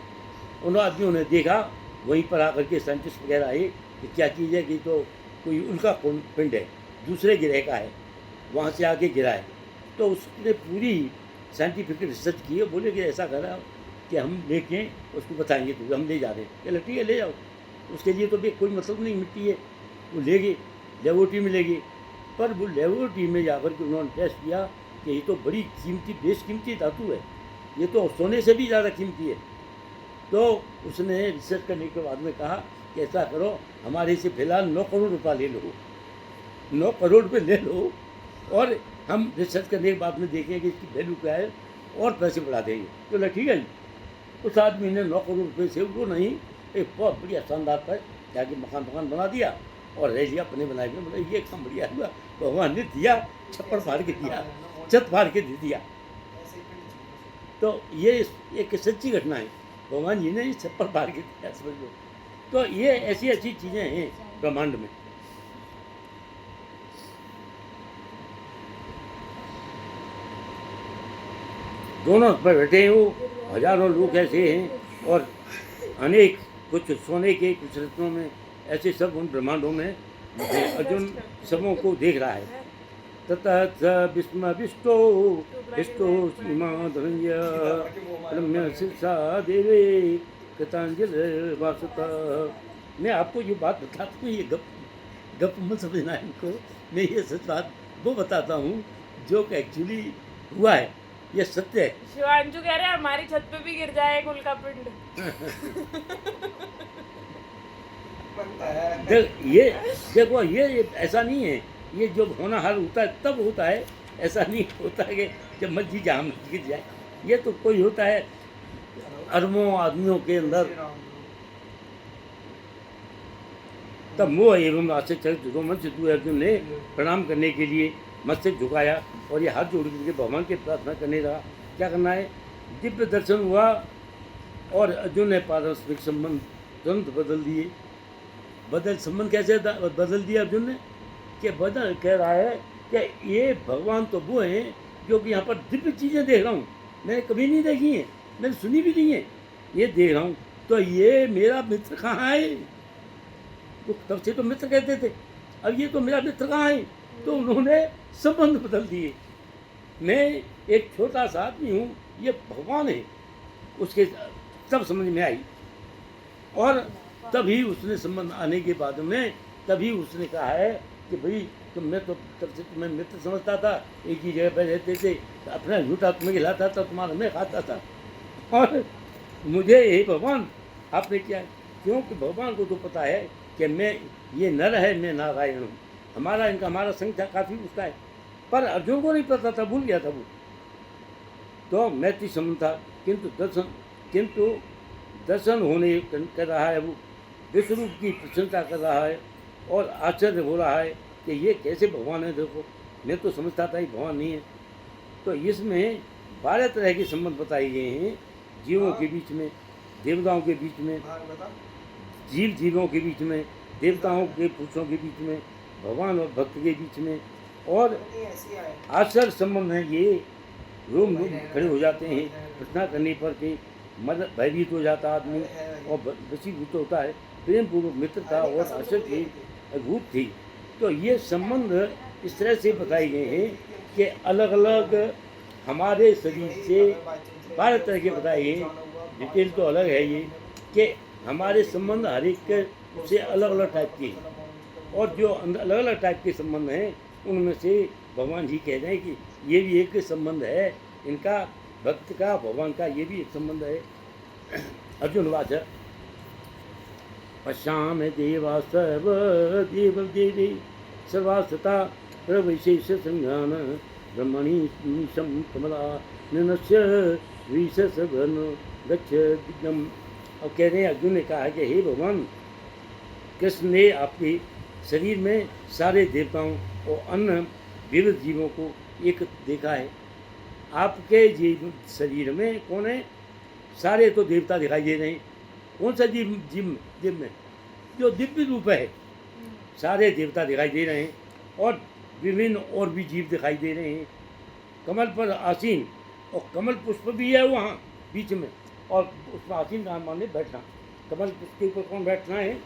A: उन आदमियों ने देखा, वहीं पर आकर के साइंटिस्ट वगैरह आए कि क्या चीज़ है, कि तो कोई उनका पिंड है, दूसरे ग्रह का है, वहाँ से आके गिरा है। तो उसने पूरी साइंटिफिक रिसर्च की है, बोले कि ऐसा करा कि हम लेके उसको बताएंगे, तो हम ले जा रहे हैं, ठीक है ले जाओ। उसके लिए तो भी कोई मतलब नहीं, मिट्टी है वो ले गए, लेबोरेटरी में ले गए। पर वो लेबोरेटरी में जाकर के उन्होंने टेस्ट किया कि ये तो बड़ी कीमती बेशकीमती धातु है, ये तो सोने से भी ज़्यादा कीमती है। तो उसने रिसर्च करने के बाद में कहा कि ऐसा करो, हमारे से फिलहाल 9 करोड़ रुपया ले लो, 9 करोड़ रुपये ले लो, और हम रिसर्च करने के बाद में देखेंगे कि इसकी वैल्यू क्या है और पैसे बढ़ा देंगे। तो ठीक है। उस आदमी ने 9 करोड़ रुपये से वो नहीं, एक बहुत बढ़िया शानदार पर जाके मकान बना दिया और रह लिया अपने बनाए में। बोला ये काम बढ़िया हुआ, भगवान ने दिया, छप्पड़ फाड़ के दिया, छत फाड़ के दे दिया। तो ये एक सच्ची घटना है, भगवान जी ने छप्पड़ फाड़ के दिया, समझ लो। तो ये ऐसी चीज़ें हैं ब्रह्मांड में। दोनों पर बैठे हो, हजारों लोग ऐसे हैं, और अनेक कुछ सोने के, कुछ रत्नों में, ऐसे सब उन ब्रह्मांडों में अर्जुन सबों को देख रहा है। ततः विस्म विष्टो सीमा धनंजय रम्य शिक्षा देवे कृतांजल वासुता। मैं आपको ये बात बताता हूँ, ये गप मत समझना इनको, मैं ये सच बात वो बताता हूँ जो कि एक्चुअली हुआ है, ये सत्य है।
B: शिवांशु कह रहे हैं हमारी छत पे भी गिर जाए एक उल्का पिंड।
A: ये देखो, ये ऐसा नहीं है, ये जो होना हाल होता है तब होता है, ऐसा नहीं होता है कि जब मर्जी जहाँ मर्जी गिर जाए। ये तो कोई होता है अरबों आदमियों के अंदर, तब मोह एवं आशे चरित रोमन से तू अर्जुन ने प्रणाम करने के लिए मस्तक झुकाया और ये हाथ जोड़ करके भगवान की प्रार्थना करने लगा। क्या करना है, दिव्य दर्शन हुआ और अर्जुन ने पारस्परिक संबंध तुरंत बदल दिए। संबंध कैसे बदल दिया अर्जुन ने, कि बदल कह रहा है कि ये भगवान तो वो हैं जो कि यहाँ पर दिव्य चीज़ें देख रहा हूँ, मैंने कभी नहीं देखी हैं, मैंने सुनी भी नहीं है, ये देख रहा हूँ। तो ये मेरा मित्र कहाँ है, तो तब से तो मित्र कहते थे, अब ये तो मेरा मित्र कहाँ है। तो उन्होंने संबंध बदल दिए। मैं एक छोटा सा आदमी हूँ, ये भगवान है, उसके तब समझ में आई। और तभी उसने संबंध आने के बाद में तभी उसने कहा है कि भाई तुम मैं तो तब से तुम्हें मित्र समझता था, एक ही जगह पर रहते थे, अपना झूठा तुम्हें खिलाता था, तुम्हारा मैं खाता था, और मुझे हे भगवान आपने क्या, क्योंकि भगवान को तो पता है कि मैं ये नर है, मैं नारायण हूँ, हमारा संख्या काफ़ी उसका है, पर अर्जुन को नहीं पता था, भूल गया था वो। तो मैत्री संबंध था, किंतु दर्शन होने कर रहा है वो, विश्वरूप की प्रशंसा कर रहा है और आश्चर्य हो रहा है कि ये कैसे भगवान है। देखो मैं तो समझता था ये भगवान नहीं है। तो इसमें 12 तरह के संबंध बताए गए हैं, जीवों के बीच में, देवताओं के बीच में, जीवों के बीच में, देवताओं के पुरुषों के बीच में, भगवान और भक्त के बीच में, और आश्चर्य संबंध है ये। रोम खड़े हो जाते हैं प्रार्थना करने पर के, मदद भयभीत हो जाता आदमी और वशीभूत होता है, प्रेम पूर्वक मित्रता और आश्चर्य की अद्भुत थी। तो ये संबंध इस तरह से बताए गए हैं कि अलग अलग हमारे शरीर से 12 तरह के बताए गए, डिटेल तो अलग है ये, कि हमारे संबंध हर एक से अलग अलग टाइप के हैं, और जो अलग अलग टाइप के संबंध हैं उनमें से भगवान जी कह रहे हैं कि ये भी एक संबंध है इनका, भक्त का भगवान का ये भी एक संबंध है। अर्जुन वाच पश्याम देवा सर्व देव देवी सर्वास्था प्रविशेष संज्ञान ब्रह्मणि निशम कमला निनश्य विशेषगन गच्छ दिग्गम। और कह रहे हैं, अर्जुन ने कहा है कि हे भगवान, कृष्ण ने आपके शरीर में सारे देवताओं और अन्य विविध जीवों को एक देखा है। आपके जीव शरीर में कौन है? सारे तो देवता दिखाई दे रहे हैं। कौन सा जीव में? जो दिव्य रूप है, सारे देवता दिखाई दे रहे हैं, और विभिन्न और भी जीव दिखाई दे रहे हैं। कमल पर आसीन, और कमल पुष्प भी है वहाँ बीच में, और उसमें आसीन का माने बैठना। कमल पुष्प के ऊपर कौन बैठना है?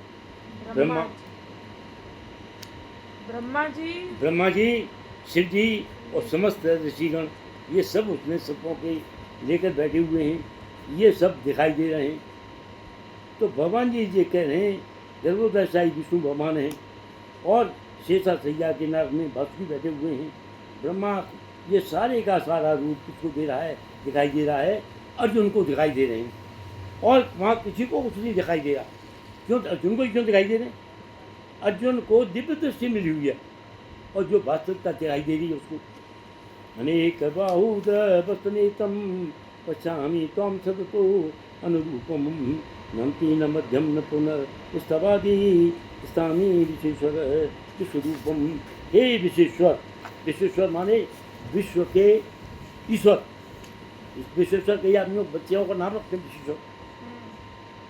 A: ब्रह्मा जी, शिव जी और समस्त ऋषिगण, ये सब उसमें सर्पों के लेकर बैठे हुए हैं, ये सब दिखाई दे रहे हैं। तो भगवान जी ये कह रहे हैं, गर्भोदशाई विष्णु भगवान हैं, और शेषा सैया के नाग में वासुकी बैठे हुए हैं। ब्रह्मा ये सारे का सारा रूप किसको दे रहा है? दिखाई दे रहा है, अर्जुन को दिखाई दे रहे हैं, और वहाँ किसी को कुछ नहीं दिखाई दे रहा। क्यों? अर्जुन को क्यों दिखाई दे रहे हैं? अर्जुन को दिव्य दृष्टि मिली हुई है, और जो वास्तविकता दिखाई दे रही है उसको। अनेक बाहुदस्तनेतम पश्यामि त्वां सततो अनुरूपम नमति न मध्यम न पुनर्स्तवादि स्थानी विशेश्वर विश्वरूपम। हे विशेश्वर, विश्वेश्वर माने विश्व के ईश्वर। विश्वेश्वर कई आदमियों बच्चों का नाम रखते हैं विश्वेश्वर।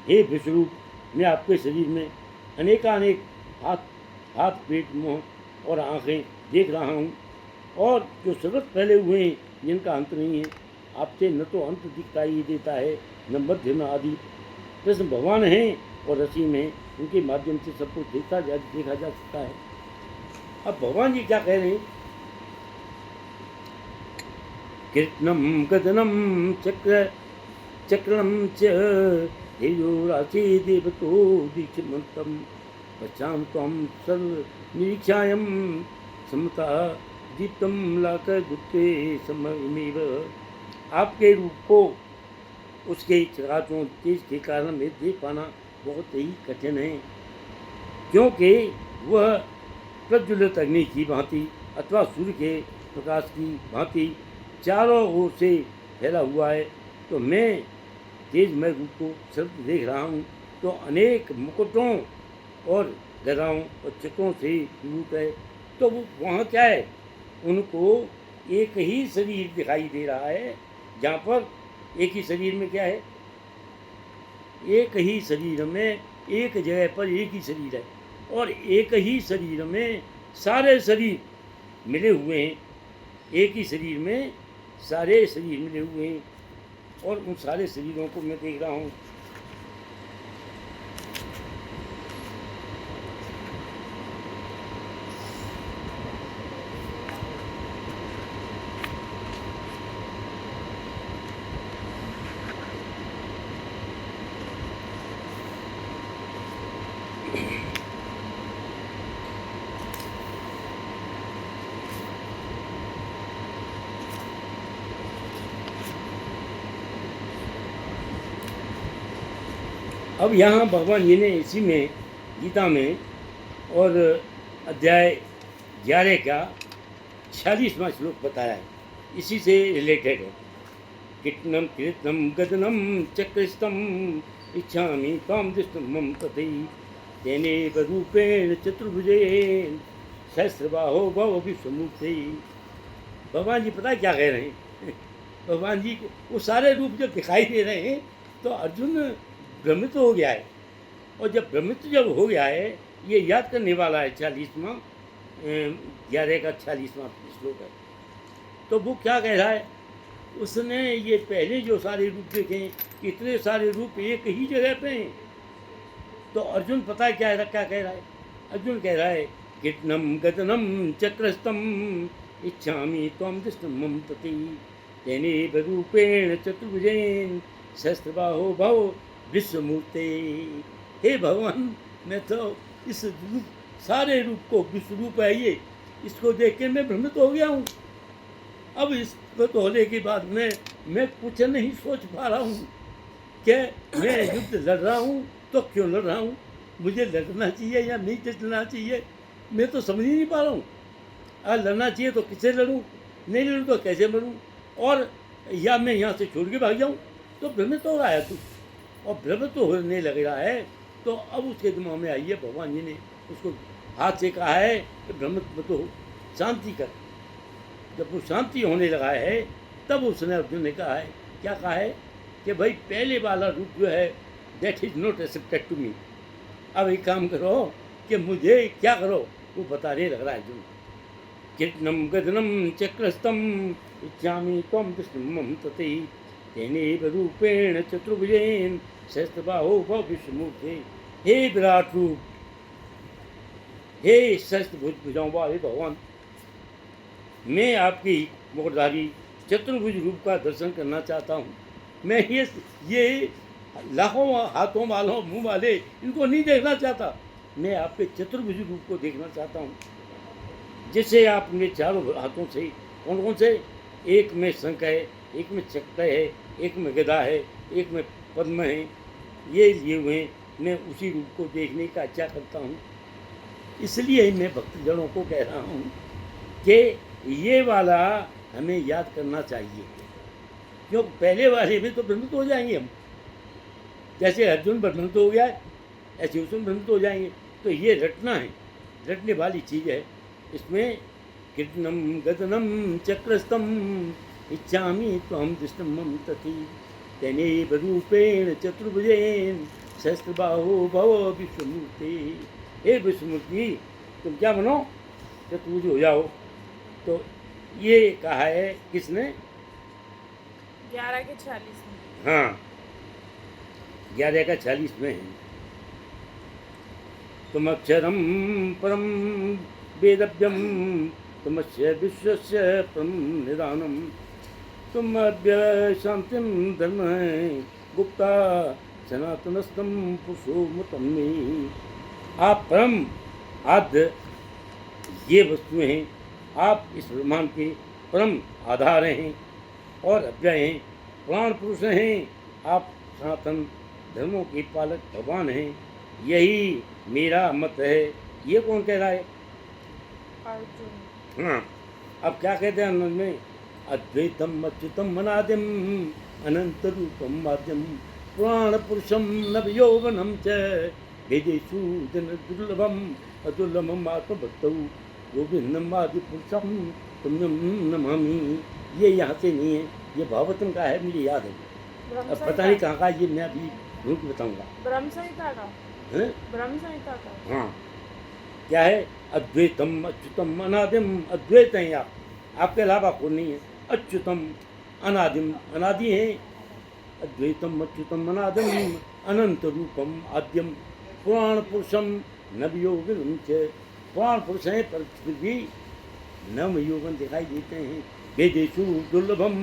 A: हे विश्वरूप, मैं आपके शरीर में अनेकानेक हाथ पेट मुँह और आँखें देख रहा हूँ, और जो सतत फैले हुए हैं जिनका अंत नहीं है। आपसे न तो अंत दिखाई देता है, न मध्य न आदि। कृष्ण भगवान हैं और असीम हैं, उनके माध्यम से सब कुछ देखा जा सकता है। अब भगवान जी क्या कह रहे हैं? कृष्णम गदनम चक्रम च हेयो राशि देवतो दीक्षमंतम पश्चाम त्वं सर्व निरीक्षायम समता दीप्तम लाकर गुप्ते समयमेव। आपके रूप को उसके चराचरों तेज के कारण में देख पाना बहुत ही कठिन है, क्योंकि वह प्रज्वलित अग्नि की भांति अथवा सूर्य के प्रकाश की भांति चारों ओर से फैला हुआ है। तो मैं तेजमय रूप को सिर्फ देख रहा हूँ, तो अनेक मुकुटों और गदाओं और चक्रों से युक्त है। तो वो वहाँ क्या है? उनको एक ही शरीर दिखाई दे रहा है, जहाँ पर एक ही शरीर में क्या है? एक ही शरीर में एक जगह पर एक ही शरीर है, और एक ही शरीर में सारे शरीर मिले हुए हैं। एक ही शरीर में सारे शरीर मिले हुए हैं, और उन सारे शरीरों को मैं देख रहा हूँ। अब यहाँ भगवान जी ने इसी में गीता में और अध्याय 11 का 46वां श्लोक बताया है, इसी से रिलेटेड है। किट्नम कीर्तनम गदनम चक्रस्तम इच्छामि त्वां दृष्टुं मम तथै तेनेव रूपेण चतुर्भुजेन सहस्रबाहो भव विश्वमूर्ते। भगवान जी पता है क्या कह रहे हैं? भगवान जी वो सारे रूप जब दिखाई दे रहे हैं तो अर्जुन भ्रमित हो गया है, और जब भ्रमित जब हो गया है, ये याद करने वाला है 40वां 11 का 46वां श्लोक है। तो वो क्या कह रहा है? उसने ये पहले जो सारे रूप देखे, इतने सारे रूप एक ही जगह पे हैं। तो अर्जुन पता है क्या कह रहा है? अर्जुन कह रहा है किट्नम गदनम चक्रस्तम इच्छामि त्वां दृष्टुं मम तथै तेनेव रूपेण चतुर्भुजेन सहस्रबाहो भव विश्वमूर्ते। हे भगवान, मैं तो इस रूप, सारे रूप को, विश्व रूप है ये, इसको देख के मैं भ्रमित हो गया हूँ। अब इस तो होने के बाद मैं कुछ नहीं सोच पा रहा हूँ कि मैं युद्ध लड़ रहा हूँ तो क्यों लड़ रहा हूँ, मुझे लड़ना चाहिए या नहीं लड़ना चाहिए, मैं तो समझ ही नहीं पा रहा हूँ। लड़ना चाहिए तो किससे लड़ूँ, नहीं लड़ूँ तो कैसे लड़ूँ, और या मैं यहाँ से छोड़ के भाग जाऊँ। तो भ्रमित हो रहा है तू, और भ्रमित तो होने लग रहा है। तो अब उसके दिमाग में आई है, भगवान जी ने उसको हाथ से कहा है कि भ्रमित मत हो, शांति कर। जब वो शांति होने लगा है तब उसने अर्जुन ने कहा है, क्या कहा है कि भाई पहले वाला रूप जो है that is not accepted to me. अब एक काम करो कि मुझे क्या करो, वो बताने लग रहा है अर्जुन। किट्नम गदनम चक्रस्तम इच्छामि त्वां दृष्टुं मम तथै तेनेव रूपेण चतुर्भुजेन सहस्रबाहो भव विश्वमूर्ते। हे विराट रूप, हे सहस्त्रभुज भुजाओं वाले भगवान, मैं आपकी मुकुटधारी चतुर्भुज रूप का दर्शन करना चाहता हूँ। मैं ये लाखों हाथों वालों मुंह वाले इनको नहीं देखना चाहता, मैं आपके चतुर्भुज रूप को देखना चाहता हूँ। जैसे आपने चारों हाथों से, कौन कौन से, एक में शंख है, एक में चक्र है, एक में गदा है, एक में पद्म है, ये लिए हुए मैं उसी रूप को देखने का इच्छा करता हूँ। इसलिए मैं भक्तजनों को कह रहा हूँ कि ये वाला हमें याद करना चाहिए, क्योंकि पहले वाले में तो भ्रमित हो जाएंगे हम। जैसे अर्जुन भ्रमित हो गया है, ऐसे उसमें भ्रमित हो जाएंगे। तो ये रटना है, रटने वाली चीज़ है। इसमें किट्नम गदनम चक्रस्तम इच्छामि त्वां दृष्टुं मम तथै तेनेव रूपेण चतुर्भुजेन सहस्रबाहो भव विश्वमूर्ते। हे विश्वमूर्ति, तुम क्या बनो, चतुर्भुज हो जाओ। तो ये कहा है किसने?
B: 11 के 46 में।
A: हाँ, 11 का 46 में है। तुम अक्षरम परम वेदव्यम तुमस्य विश्वस्य परम निदानम तुम अव्यय शांतिम धर्म गुप्ता सनातनस्तम पुरुषोत्तम में। आप परम आद्य ये वस्तुएं हैं, आप इस ब्रह्मांड के परम आधार हैं और अव्यय हैं, प्राण पुरुष हैं, आप सनातन धर्मों के पालक भगवान हैं, यही मेरा मत है। ये कौन कह रहा है?
B: अर्जुन।
A: हाँ, अब क्या कहते हैं आनंद में? अद्वैतम अच्युतम अनादिम अनंत रूपम आद्यम पुराण पुरुषम नव यौवनम च वेदेषु जन दुर्लभम अदुर्लभम आत्मभक्तौ गोविंदम आदि पुरुषम तुम्यम नमामि। ये यहाँ से नहीं है, ये भागवतम का है, मुझे याद है। अब पता नहीं कहाँ का, ये मैं अभी ढूंढ के बताऊंगा।
B: ब्रह्म संहिता का
A: है?
B: ब्रह्म संहिता का।
A: हाँ, क्या है? अद्वैतम अच्युतम अनादिम। अद्वैत हैं आप, आपके अलावा कोई नहीं है। अच्युतम अनादिम, अनादि है। अद्वैतम अच्युतम अनादिम अनंत रूपम आद्यम पुराण पुरुषम नव यौवनम च। पुराण पुरुष हैं पर फिर भी नव यौवन दिखाई देते हैं। वेदेषु दुर्लभम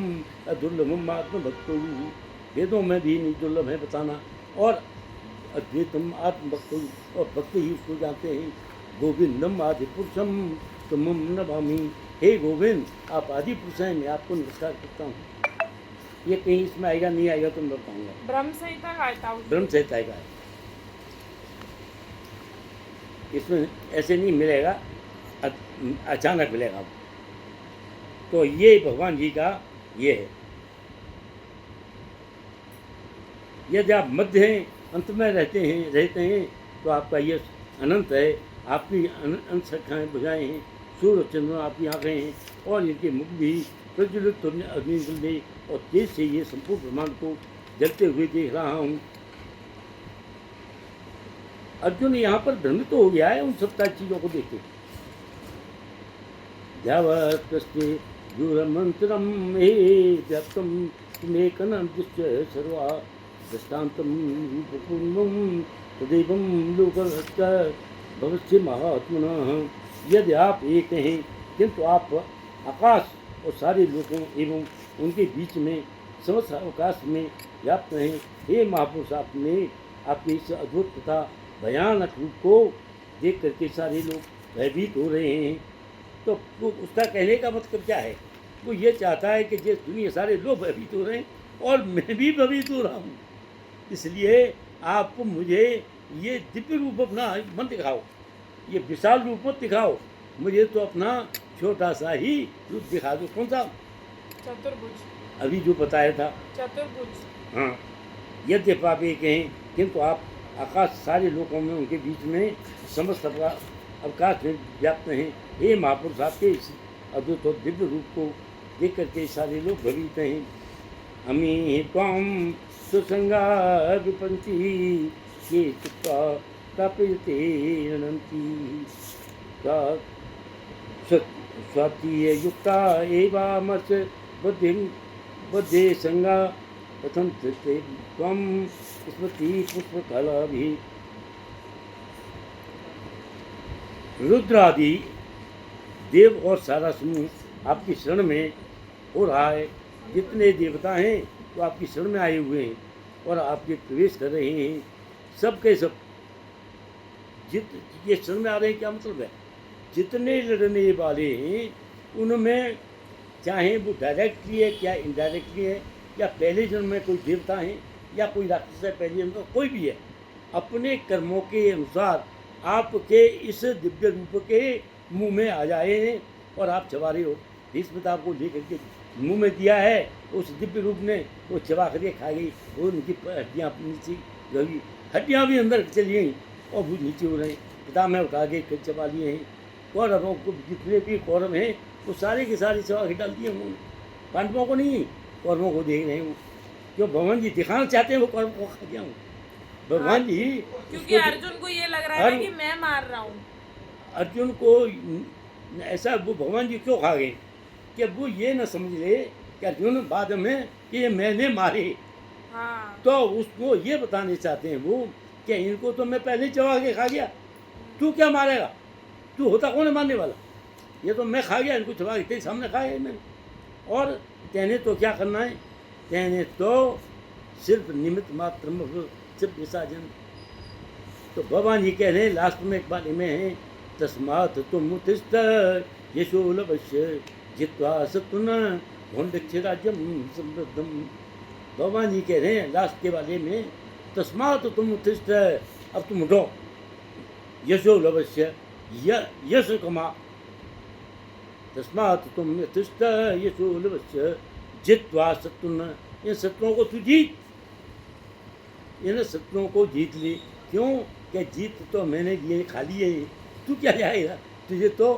A: अदुर्लभम आत्मभक्तौ, वेदों में भी नहीं दुर्लभ है बताना। और अद्वैतम आत्मभक्तौ, और भक्त ही उसको जानते हैं। गोविंदम आदि पुरुषम तुमम नमामि। हे गोविंद, आप आदि पुरुष हैं, मैं आपको नमस्कार करता हूँ। ये कहीं इसमें आएगा नहीं आएगा तो मैं बताऊँगा।
B: ब्रह्म संहिता का है ताऊ जी।
A: ब्रह्म संहिता का है। इसमें ऐसे नहीं मिलेगा, अचानक मिलेगा। तो ये भगवान जी का ये है। यदि आप मध्य हैं, अंत में रहते हैं तो आपका ये अनंत है। आपकी अनंत शाखाएँ भुजाएँ हैं, सूर्य चंद्रमा आपकी आँखें हैं, और इनके मुख भी प्रज्वलित अग्नि जल और तेज से ये संपूर्ण ब्रह्मांड को जलते हुए देख रहा हूँ। अर्जुन यहाँ पर भ्रमित हो गया है उन सब चीज़ों को देख के। ध्यावत्स्ते दूरमंत्रम हे व्याप्तम तुमेकनं दृश्य सर्वा दृष्टान्तं रूपपूर्णं तदेवं लोकभक्त भवस्य महात्मनः। यदि आप एक हैं किंतु आप आकाश और सारे लोगों एवं उनके बीच में समस्त अवकाश में व्याप्त हैं। हे महापुरुष, आपने आपके इस अद्भुत तथा भयानक रूप को देख करके सारे लोग भयभीत हो रहे हैं। तो वो उसका कहने का मतलब क्या है? वो ये चाहता है कि जिस दुनिया सारे लोग भयभीत हो रहे हैं और मैं भी भयभीत हो रहा हूँ, इसलिए आप मुझे ये दिव्य रूप अपना मत दिखाओ, ये विशाल रूप मत दिखाओ, मुझे तो अपना छोटा सा ही रूप दिखा दो। कौन सा?
B: चतुर्भुज।
A: अभी जो बताया था,
B: चतुर्भुज।
A: हाँ। यद्यपि आप एक हैं किंतु आप आकाश सारे लोगों में उनके बीच में समस्त अवकाश में व्याप्त हैं। हे महापुरुष, आपके इस अद्भुत और दिव्य रूप को देख करके सारे लोग भ्रमित हैं। अमी त्वां सुसंगा विपंती ये चित्ता प्राप्यते अनंती स्वातीय युक्ता एवामर्ष बुद्धि संगा प्रथम त्वं स्मृति पुष्पकला भी। रुद्र आदि देव और सारा समूह आपकी शरण में हो रहा है। जितने देवता हैं वो आपकी शरण में आए हुए हैं और आपके प्रवेश कर रहे हैं। सब के सब ये शरण में आ रहे हैं, क्या मतलब है? जितने लड़ने वाले हैं उनमें चाहे वो डायरेक्टली है क्या इनडायरेक्टली है, या पहले जन्म में कोई देवता है या कोई राक्षस है पहले जन्म में, कोई भी है, अपने कर्मों के अनुसार आपके इस दिव्य रूप के मुंह में आ जाए हैं और आप चबा रहे हो। इस प्रताप को लेकर के मुंह में दिया है उस दिव्य रूप ने, वो चबा करके खा गई। वो उनकी हड्डियाँ नीचे गई, हड्डियाँ भी अंदर चली गई और वो नीचे हो रहे हैं। पिता में उठा के चबा लिए हैं। कौरवों को जितने भी कौरव हैं वो सारे के सारे चबा के डाल दिए उन्होंने। पांडवों को नहीं, कौरवों को देख रहे हैं। जो भगवान जी दिखाना चाहते हैं वो कौरव को खा गया हूँ। भगवान जी,
B: क्योंकि अर्जुन को ये लग रहा है कि मैं मार रहा हूँ।
A: अर्जुन को ऐसा वो भगवान जी क्यों खा गए कि वो ये न समझ ले कि अर्जुन बाद में कि ये मैंने मारे।
B: हाँ।
A: तो उसको ये बताने चाहते हैं वो कि इनको तो मैं पहले चबा के खा गया, तू क्या मारेगा? तू होता कौन है मारने वाला? ये तो मैं खा गया, इनको चबा के तेरे सामने खाया है मैंने। और तेने तो क्या करना है? तेने तो सिर्फ निमित्त मात्र सिर्फ विसर्जन। तो भगवान जी कह रहे हैं लास्ट में एक बार में है, तस्मात् तुम उत्तिष्ठ यशो लभस्य जित्वा शत्रुन भुंडक्ष राज्यम समृद्धम। भगवान जी कह रहे हैं लास्ट के वाले में, तस्मात् तुम उत्तिष्ठ, अब तुम उठो, यशो लभस्य यश कमा। तस्मात् तुम उत्तिष्ठ यशो लभस्य जित्वा शत्रुन, इन शत्रुओं को तू जीत, इन शत्रुओं को जीत ले। क्यों? क्या जीत तो मैंने ये खा लिए, तू क्या जाएगा? तुझे तो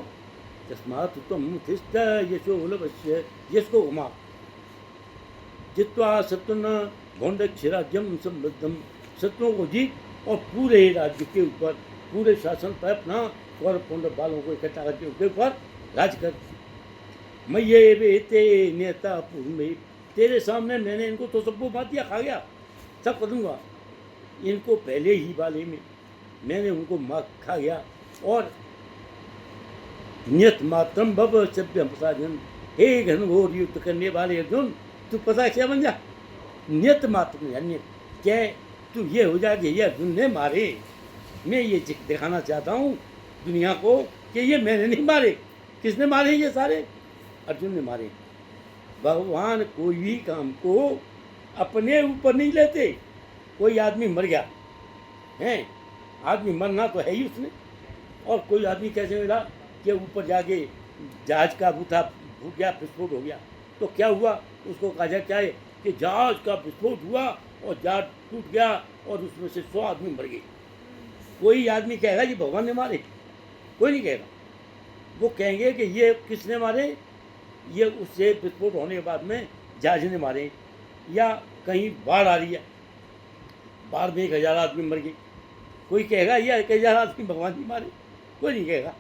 A: तस्मात् तुम उत्तिष्ठ यशो लभस्य, यश को घुमा, जित्वा शत्रुन भुंडक्ष राज्यम समृद्धम, शत्रुओं को जीत और पूरे राज्य के ऊपर, पूरे शासन पर अपना कौरव पांडव वालों को इकट्ठा करके उनके ऊपर राज कर। मैं ये बेते नेता पूर्व, तेरे सामने मैंने इनको तो सबको मार दिया, खा गया, सब कर दूंगा। इनको पहले ही वाले में मैंने उनको मार खा गया। और नियत मात्रम भव सभ्यम प्रसादन, हे घनघोर युद्ध करने वाले अर्जुन, तू पता क्या बन जा? नियत मात्र अन्य क्या तू ये हो जा कि ये अर्जुन ने मारे। मैं ये दिखाना चाहता हूँ दुनिया को कि ये मैंने नहीं मारे। किसने मारे? ये सारे अर्जुन ने मारे। भगवान कोई भी काम को अपने ऊपर नहीं लेते। कोई आदमी मर गया है, आदमी मरना तो है ही उसने, और कोई आदमी कैसे मिला कि ऊपर जाके जहाज का वो था, फूट गया, विस्फोट हो गया। तो क्या हुआ, उसको कहा जाए क्या है कि जहाज का विस्फोट हुआ और जहाज टूट गया और उसमें से 100 आदमी मर गए। कोई आदमी कहेगा कि भगवान ने मारे? कोई नहीं कहेगा। वो कहेंगे कि ये किसने मारे, ये उससे विस्फोट होने के बाद में जहाज ने मारे। या कहीं बाढ़ आ रही है, बाढ़ में 1000 आदमी मर गए। कोई कहेगा ये 1000 आदमी भगवान जी मारे? कोई नहीं कहेगा।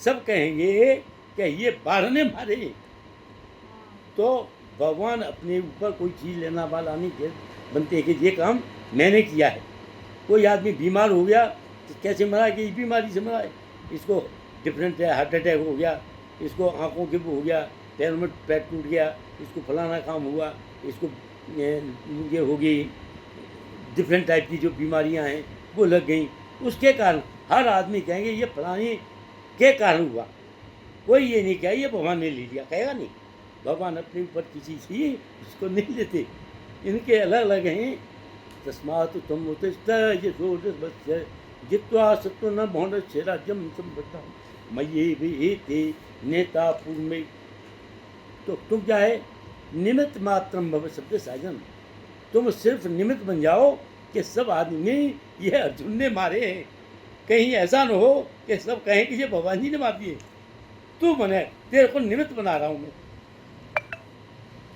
A: सब कहेंगे कि ये बाढ़ ने मारे। तो भगवान अपने ऊपर कोई चीज़ लेना वाला नहीं बनते कि ये काम मैंने किया है। कोई आदमी बीमार हो गया तो कैसे मरा कि इस बीमारी से मरा है, इसको डिफरेंट हार्ट अटैक हो गया, इसको आंखों के वो हो गया, पैर में पैर टूट गया, इसको फलाना काम हुआ, इसको ये हो गई, डिफरेंट टाइप की जो बीमारियां हैं वो लग गई। उसके कारण हर आदमी कहेंगे ये फलाने के कारण हुआ। कोई ये नहीं कहे ये भगवान ने ले लिया, कहेगा नहीं। भगवान अपने ऊपर किसी चीज़ उसको नहीं लेते। इनके अलग अलग हैं। तस्मात् त्वम् उत्तिष्ठ यशोदस्य जित्वा सत्त्व न भौंडस्य राज्यं संपदां मय्येवेति नेता पूर्व में। तो तुम क्या है, निमित्त मात्रम भव शब्द साजन। तुम सिर्फ निमित्त बन जाओ कि सब आदमी ये अर्जुन ने मारे हैं। कहीं ऐसा न हो कि सब कहें कि ये भगवान जी ने मार दिए। तू बने, तेरे को निमित्त बना रहा हूँ मैं।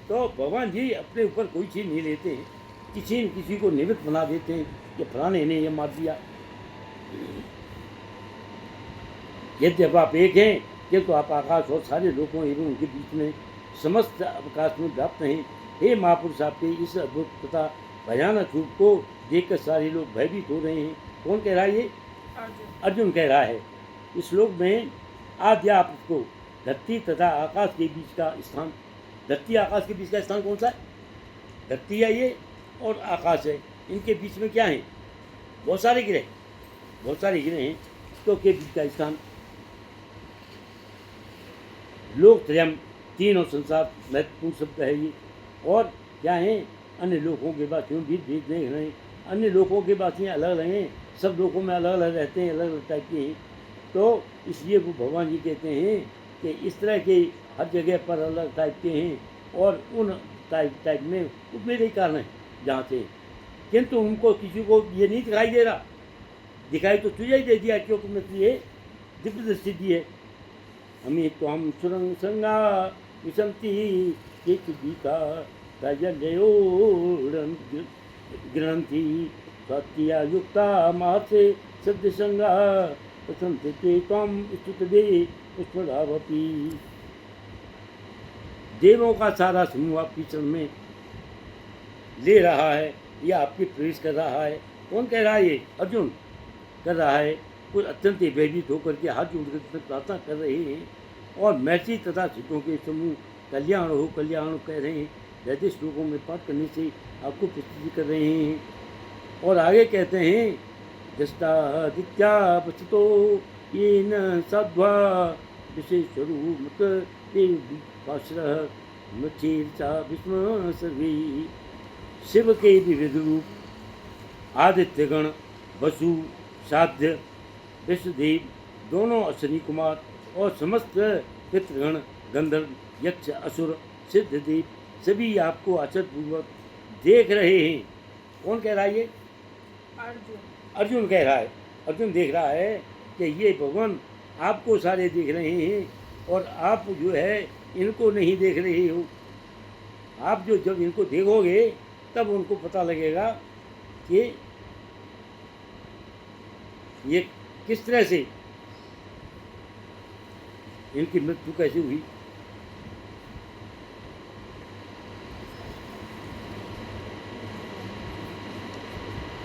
A: तो भगवान जी अपने ऊपर कोई चीज़ नहीं लेते हैं, किसी न किसी को निमित्त बना देते हैं कि फलाने ने ये मार दिया। यद्यप आप एक हैं किंतु आप आकाश और सारे लोगों एवं उनके बीच में समस्त अवकाश में व्याप्त हैं। हे महापुरुष, आपके इस अद्भुत तथा भयानक रूप को देखकर सारे लोग भयभीत हो रहे हैं। कौन कह रहा है ये? अर्जुन कह रहा है। इस श्लोक में आद्या आपको धरती तथा आकाश के बीच का स्थान, धरती आकाश के बीच का स्थान कौन सा है? धरती है ये और आकाश है। इनके बीच में क्या है? बहुत सारे ग्रह हैं। तो के बीच का स्थान लोक त्रयम, तीनों संसार महत्वपूर्ण शब्द है ये। और क्या है? अन्य लोगों के वासियों भी देख रहे हैं। अन्य लोगों के वासी अलग अलग हैं, सब लोगों में अलग अलग रहते हैं, अलग अलग टाइप के हैं। तो इसलिए वो भगवान जी कहते हैं कि इस तरह के हर जगह पर अलग टाइप के हैं और उन टाइप में वो मेरे कारण है जहाँ से, किंतु उनको किसी को ये नहीं दिखाई दे रहा। दिखाई तो तुझे ही दे दिया क्योंकि मैं तुझे दिव्य दृष्टि दी है। हमें तो हम सुरंग संगा विषमती गीता ग्रंथि सत्या युक्ता मासे सद्य संगा पसंद ते तम स्तुत दे पुष्परावपी। देवों का सारा समूह आपकी चरण में ले रहा है या आपकी प्रवेश कर रहा है। कौन कह रहा है ये? अर्जुन कर रहा है। कुछ अत्यंत भयभीत होकर के हाथ जोड़कर प्रार्थना कर रहे हैं और महर्षि तथा सिद्धों के समूह कल्याण हो कह रहे हैं। वैदिक श्लोकों में पाठ करने से आपको प्रस्तुति कर रहे हैं। और आगे कहते हैं दृष्टादित्या वसतो ये न साध्वा विशेषरूप भीष्म सर्वे। शिव के विविध रूप आदित्यगण, वसु, साध्य, विश्वदेव, दोनों अश्विनी कुमार और समस्त पितृगण, गंधर्व, यक्ष, असुर, सिद्धदेव सभी आपको आश्चर्यपूर्वक देख रहे हैं। कौन कह रहा है ये? अर्जुन कह रहा है। अर्जुन देख रहा है कि ये भगवान आपको सारे देख रहे हैं और आप जो है इनको नहीं देख रहे हो। आप जो जब इनको देखोगे तब उनको पता लगेगा कि ये किस तरह से इनकी मृत्यु कैसे हुई।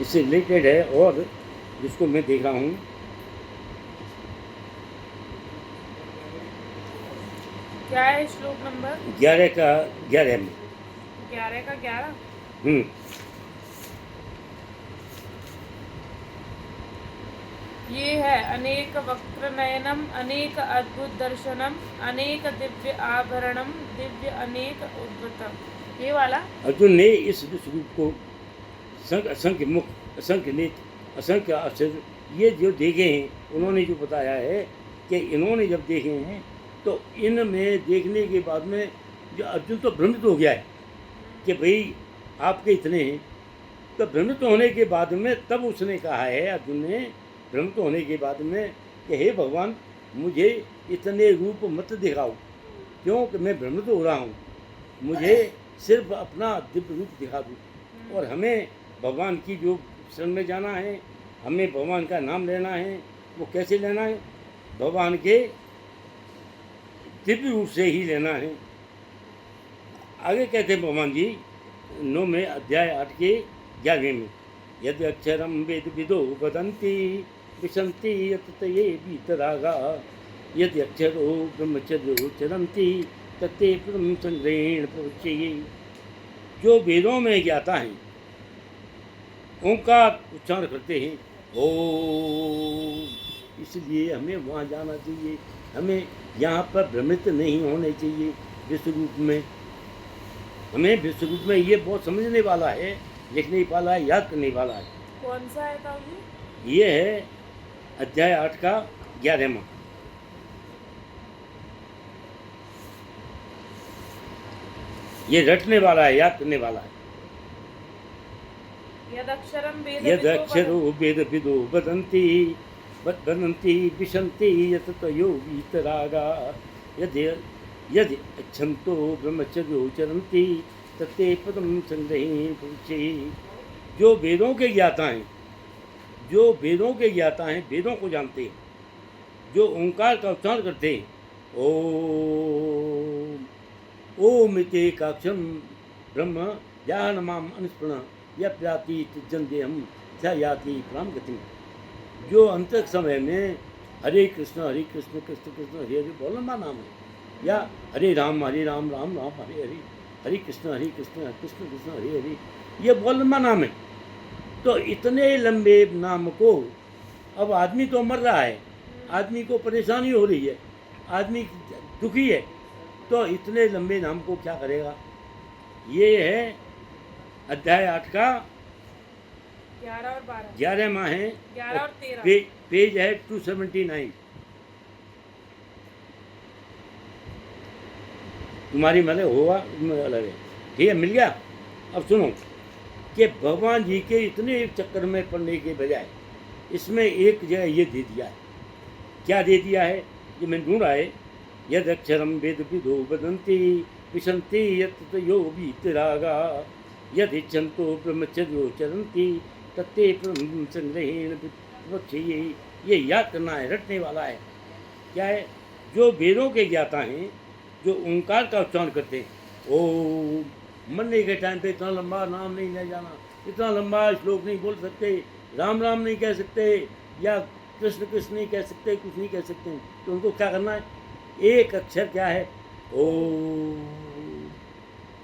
A: इससे रिलेटेड है और जिसको मैं देख रहा हूँ
B: क्या है श्लोक नंबर
A: 11 का 11 में
B: 11 का 11। ये है अनेक वक्त्र नयनम, अनेक अद्भुत दर्शनम, अनेक दिव्य आभरणम, दिव्य अनेक उद्भुतम। ये वाला
A: अर्जुन ने इस स्वरूप को असंख्य मुख, असंख्य नेत्र, असंख्य आश्चर्य ये जो देखे हैं, उन्होंने जो बताया है कि इन्होंने जब देखे हैं तो इनमें देखने के बाद में जो अर्जुन तो भ्रमित हो गया है कि भाई आपके इतने हैं। तो भ्रमित होने के बाद में तब उसने कहा है, अर्जुन ने भ्रमित होने के बाद में कि हे भगवान, मुझे इतने रूप मत दिखाओ, क्योंकि मैं भ्रमित हो रहा हूँ, मुझे सिर्फ अपना दिव्य रूप दिखा दो। और हमें भगवान की जो शरण में जाना है, हमें भगवान का नाम लेना है, वो कैसे लेना है? भगवान के दिव्य रूप से ही लेना है। आगे कहते हैं भगवान जी 9वें अध्याय 8 के 11वें में, यदि अक्षरम वेद विदो वदन्ति विशन्ति यत ये वीतरागा, यदि अक्षरो ब्रह्मचर्यो चरन्ति तत्ते परम संग्रहेण प्रवक्ष्ये। जो वेदों में ज्ञाता हैं, ओंकार उच्चारण करते हैं ओम, इसलिए हमें वहाँ जाना चाहिए। हमें यहाँ पर भ्रमित नहीं होने चाहिए विश्व रूप में। हमें विश्व रूप में ये बहुत समझने वाला है, लिखने वाला है, याद करने वाला है।
B: कौन सा है ताऊ जी?
A: ये है अध्याय 8 का 11वां। ये रटने वाला है, याद करने वाला है।
B: यद अक्षरम वेद
A: यद
B: विदो
A: अक्षरो वेद विदो वदन्ति वदन्ति विशन्ति यत तयो वीतरागा, यदि अच्छन्तो ब्रह्मचर्यो चरन्ति तत्ते पदम संग्रहेण प्रवक्ष्ये। जो वेदों के ज्ञाता हैं, जो वेदों के ज्ञाता हैं, वेदों को जानते हैं, जो ओंकार का उच्चारण करते हैं ओम ओम इत्येकाक्षरं ब्रह्म ज्ञानमाम अनुस्मरण यप्याति तज्जन्देहम स याति पराम गतिम। जो अंतक समय में हरे कृष्ण कृष्ण कृष्ण हरे हरे बोलना नाम है, या हरे राम राम राम हरे हरे, हरे कृष्ण कृष्ण कृष्ण हरे हरे, ये बोलना नाम है। तो इतने लंबे नाम को, अब आदमी तो मर रहा है, आदमी को परेशानी हो रही है, आदमी दुखी है, तो इतने लंबे नाम को क्या करेगा? ये है अध्याय 8 का
B: 11 और 12,
A: 11वां है,
B: 11 और 13।
A: पेज है 279। तुम्हारी मतलब होगा अलग है, ठीक है, मिल गया। अब सुनो कि भगवान जी के इतने चक्कर में पड़ने के बजाय इसमें एक जगह ये दे दिया है। क्या दे दिया है? ये मैं ढूंढा है, यद अक्षरम वेद विदो वदन्ति विशन्ति यत तयो वीतरागा, यदि इच्छन्तो ब्रह्मचर्यो चरन्ति तत्ते परम संग्रहेण प्रवक्ष्ये। ये याद करना है, रटने वाला है। क्या है? जो वेदों के ज्ञाता हैं, जो ओंकार का उच्चारण करते हैं ओम, मरने के टाइम पे इतना लंबा नाम नहीं ले जाना, इतना लंबा श्लोक नहीं बोल सकते, राम राम नहीं कह सकते, या कृष्ण कृष्ण नहीं कह सकते, कुछ नहीं कह सकते। तो उनको क्या करना है? एक अक्षर क्या है? ओम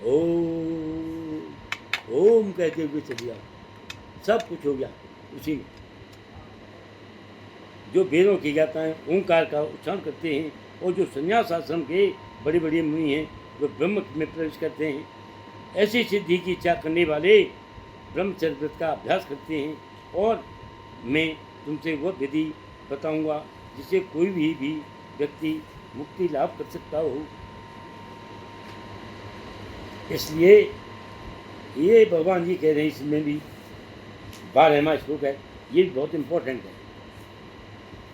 A: ओम ओम कहते हुए चलिए, सब कुछ हो गया उसी में। जो वेदों की ज्ञाता है ओंकार का उच्चारण करते हैं, और जो संन्यास आश्रम के बड़े बड़े मुनि हैं, जो ब्रह्म में प्रवेश करते हैं, ऐसी सिद्धि की इच्छा करने वाले ब्रह्मचर्य व्रत का अभ्यास करते हैं। और मैं तुमसे वह विधि बताऊंगा जिससे कोई भी व्यक्ति मुक्ति लाभ कर सकता हो। इसलिए ये भगवान जी कह रहे हैं, इसमें भी 12वां श्लोक है, ये बहुत इम्पोर्टेंट है।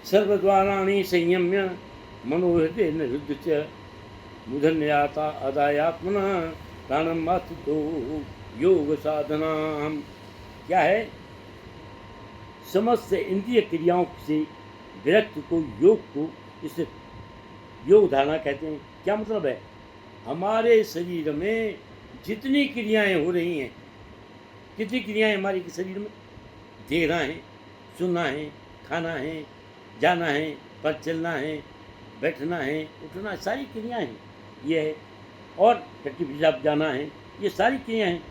A: सर्वद्वाराणि संयम्य मनोहृदय निरुद्ध च मुदन्याता अदायात्मना प्राणम मातुतो योग साधना। क्या है? समस्त इंद्रिय क्रियाओं से विरक्त को, योग को, इसे योग धारणा कहते हैं। क्या मतलब है? हमारे शरीर में जितनी क्रियाएं हो रही हैं, कितनी क्रियाएं हमारे शरीर में? देखना है, सुनना है, खाना है, जाना है, पर चलना है, बैठना है, उठना, सारी क्रियाएं हैं ये है। और टट्टी पेशाब जाना है, ये सारी क्रियाएं हैं।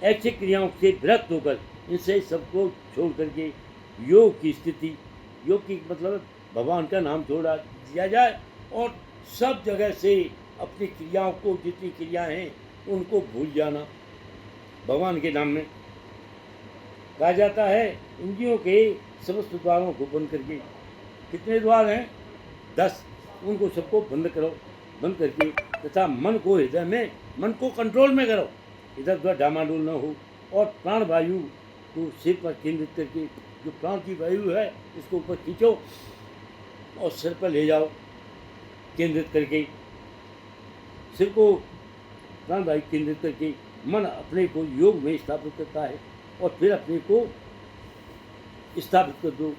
A: ऐसी क्रियाओं से विरक्त होकर, इनसे सबको छोड़ करके योग की स्थिति, योग की मतलब भगवान का नाम छोड़ा दिया जाए, और सब जगह से अपनी क्रियाओं को, जितनी क्रियाएं हैं उनको भूल जाना। भगवान के नाम में कहा जाता है इंद्रियों के समस्त द्वारों को बंद करके, कितने द्वार हैं? 10, उनको सबको बंद करो, बंद करके तथा मन को हृदय में, मन को कंट्रोल में करो, इधर उधर डामाडोल न हो, और प्राण वायु को सिर पर केंद्रित करके, जो प्राण की वायु है उसको ऊपर खींचो और सिर पर ले जाओ केंद्रित करके, सिर को प्राण वायु केंद्रित करके मन अपने को योग में स्थापित करता है और फिर अपने को स्थापित कर दो।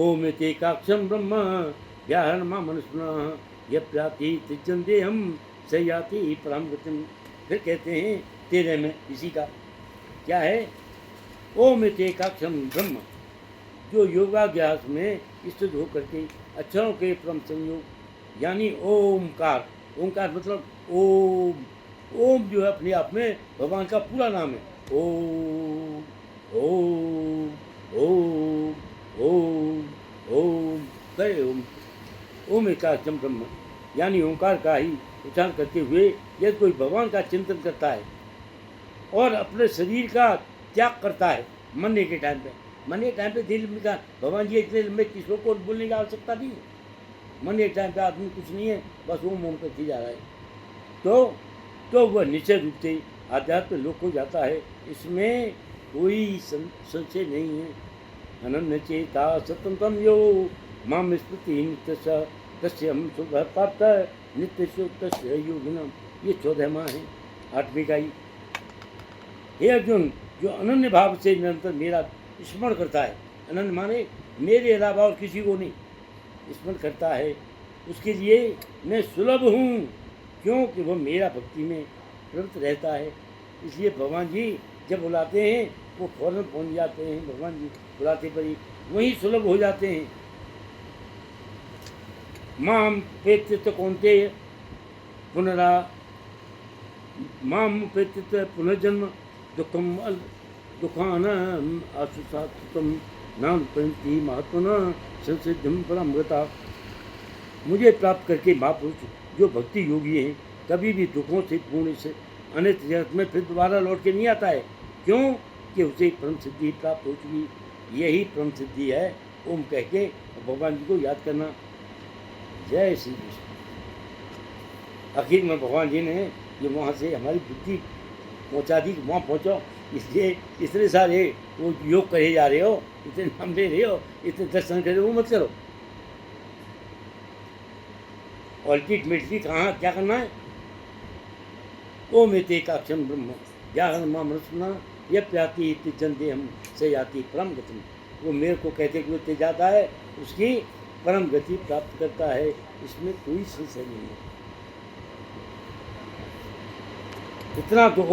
A: ओम एकाक्षम ब्रह्म व्याहरण मां मनुष्य यप्याति तिजंदे हम सयाति परम गतिम। फिर कहते हैं 13 में इसी का क्या है? ओम एकाक्षम ब्रह्म, जो योगाभ्यास में स्थित होकर के अक्षरों के परम संयोग यानी ओमकार, ओमकार मतलब ओम, ओम जो है अपने आप में भगवान का पूरा नाम है। ओम ओम ओम ओम ओम करे ओम, ओम एकाक्षम ब्रह्म यानी ओंकार का ही उच्चारण करते हुए यदि कोई भगवान का चिंतन करता है और अपने शरीर का त्याग करता है मरने के टाइम पे, मरने के टाइम पे दिल में का भगवान जी इतने लंबे किसों को बोलने की आवश्यकता नहीं है। मरने के टाइम पे आदमी कुछ नहीं है, बस ओम ओम करते जा रहा है, तो वह निश्चय रूप से आध्यात्म लोक हो जाता है, इसमें कोई संशय नहीं है। अनन्य चेता सततम यो माम स्मृति नित्य तस्य हम सुबह प्राप्त नित्य तस्य योगिनम। ये 14 माह है 8वीं का ही। हे अर्जुन, जो अनन्य भाव से निरंतर मेरा स्मरण करता है, अनन्य माने मेरे अलावा और किसी को नहीं स्मरण करता है, उसके लिए मैं सुलभ हूँ, क्योंकि वह मेरा भक्ति में प्रवृत्त रहता है। इसलिए भगवान जी जब बुलाते हैं वो फौरन पहुँच जाते हैं, भगवान जी बुलाते पर ही वहीं सुलभ हो जाते हैं। माम पेत्य कौनते पुनरा माम पेत्य पुनर्जन्म दुखम दुखान आशुसातम नाम पंती महत्वना संसिद्धम परमगता। मुझे प्राप्त करके महापुरुष जो भक्ति योगी हैं कभी भी दुखों से पूर्ण से अनित जगत में फिर दोबारा लौट के नहीं आता है। क्यों? कि उसे परम सिद्धि प्राप्त हो चुकी। यही परम सिद्धि है ओम कह के भगवान जी को याद करना। जय श्री कृष्ण। आखिर में भगवान जी ने ये वहाँ से हमारी बुद्धि पहुँचा दी, वहाँ पहुँचो। इसलिए इतने सारे वो योग करे जा रहे हो, इतने नाम ले रहे हो, इतने दर्शन कर रहे हो, वो मत करो। अल्टीमेटली कहाँ क्या करना है? ओम एकाक्षम ब्रह्म व्याहरण मां मनुष्य यप्याति तिजंदे हम से याति परम गति। वो मेरे को कहते हुए जाता है, उसकी परम गति प्राप्त करता है, इसमें कोई संशय नहीं है। इतना दुख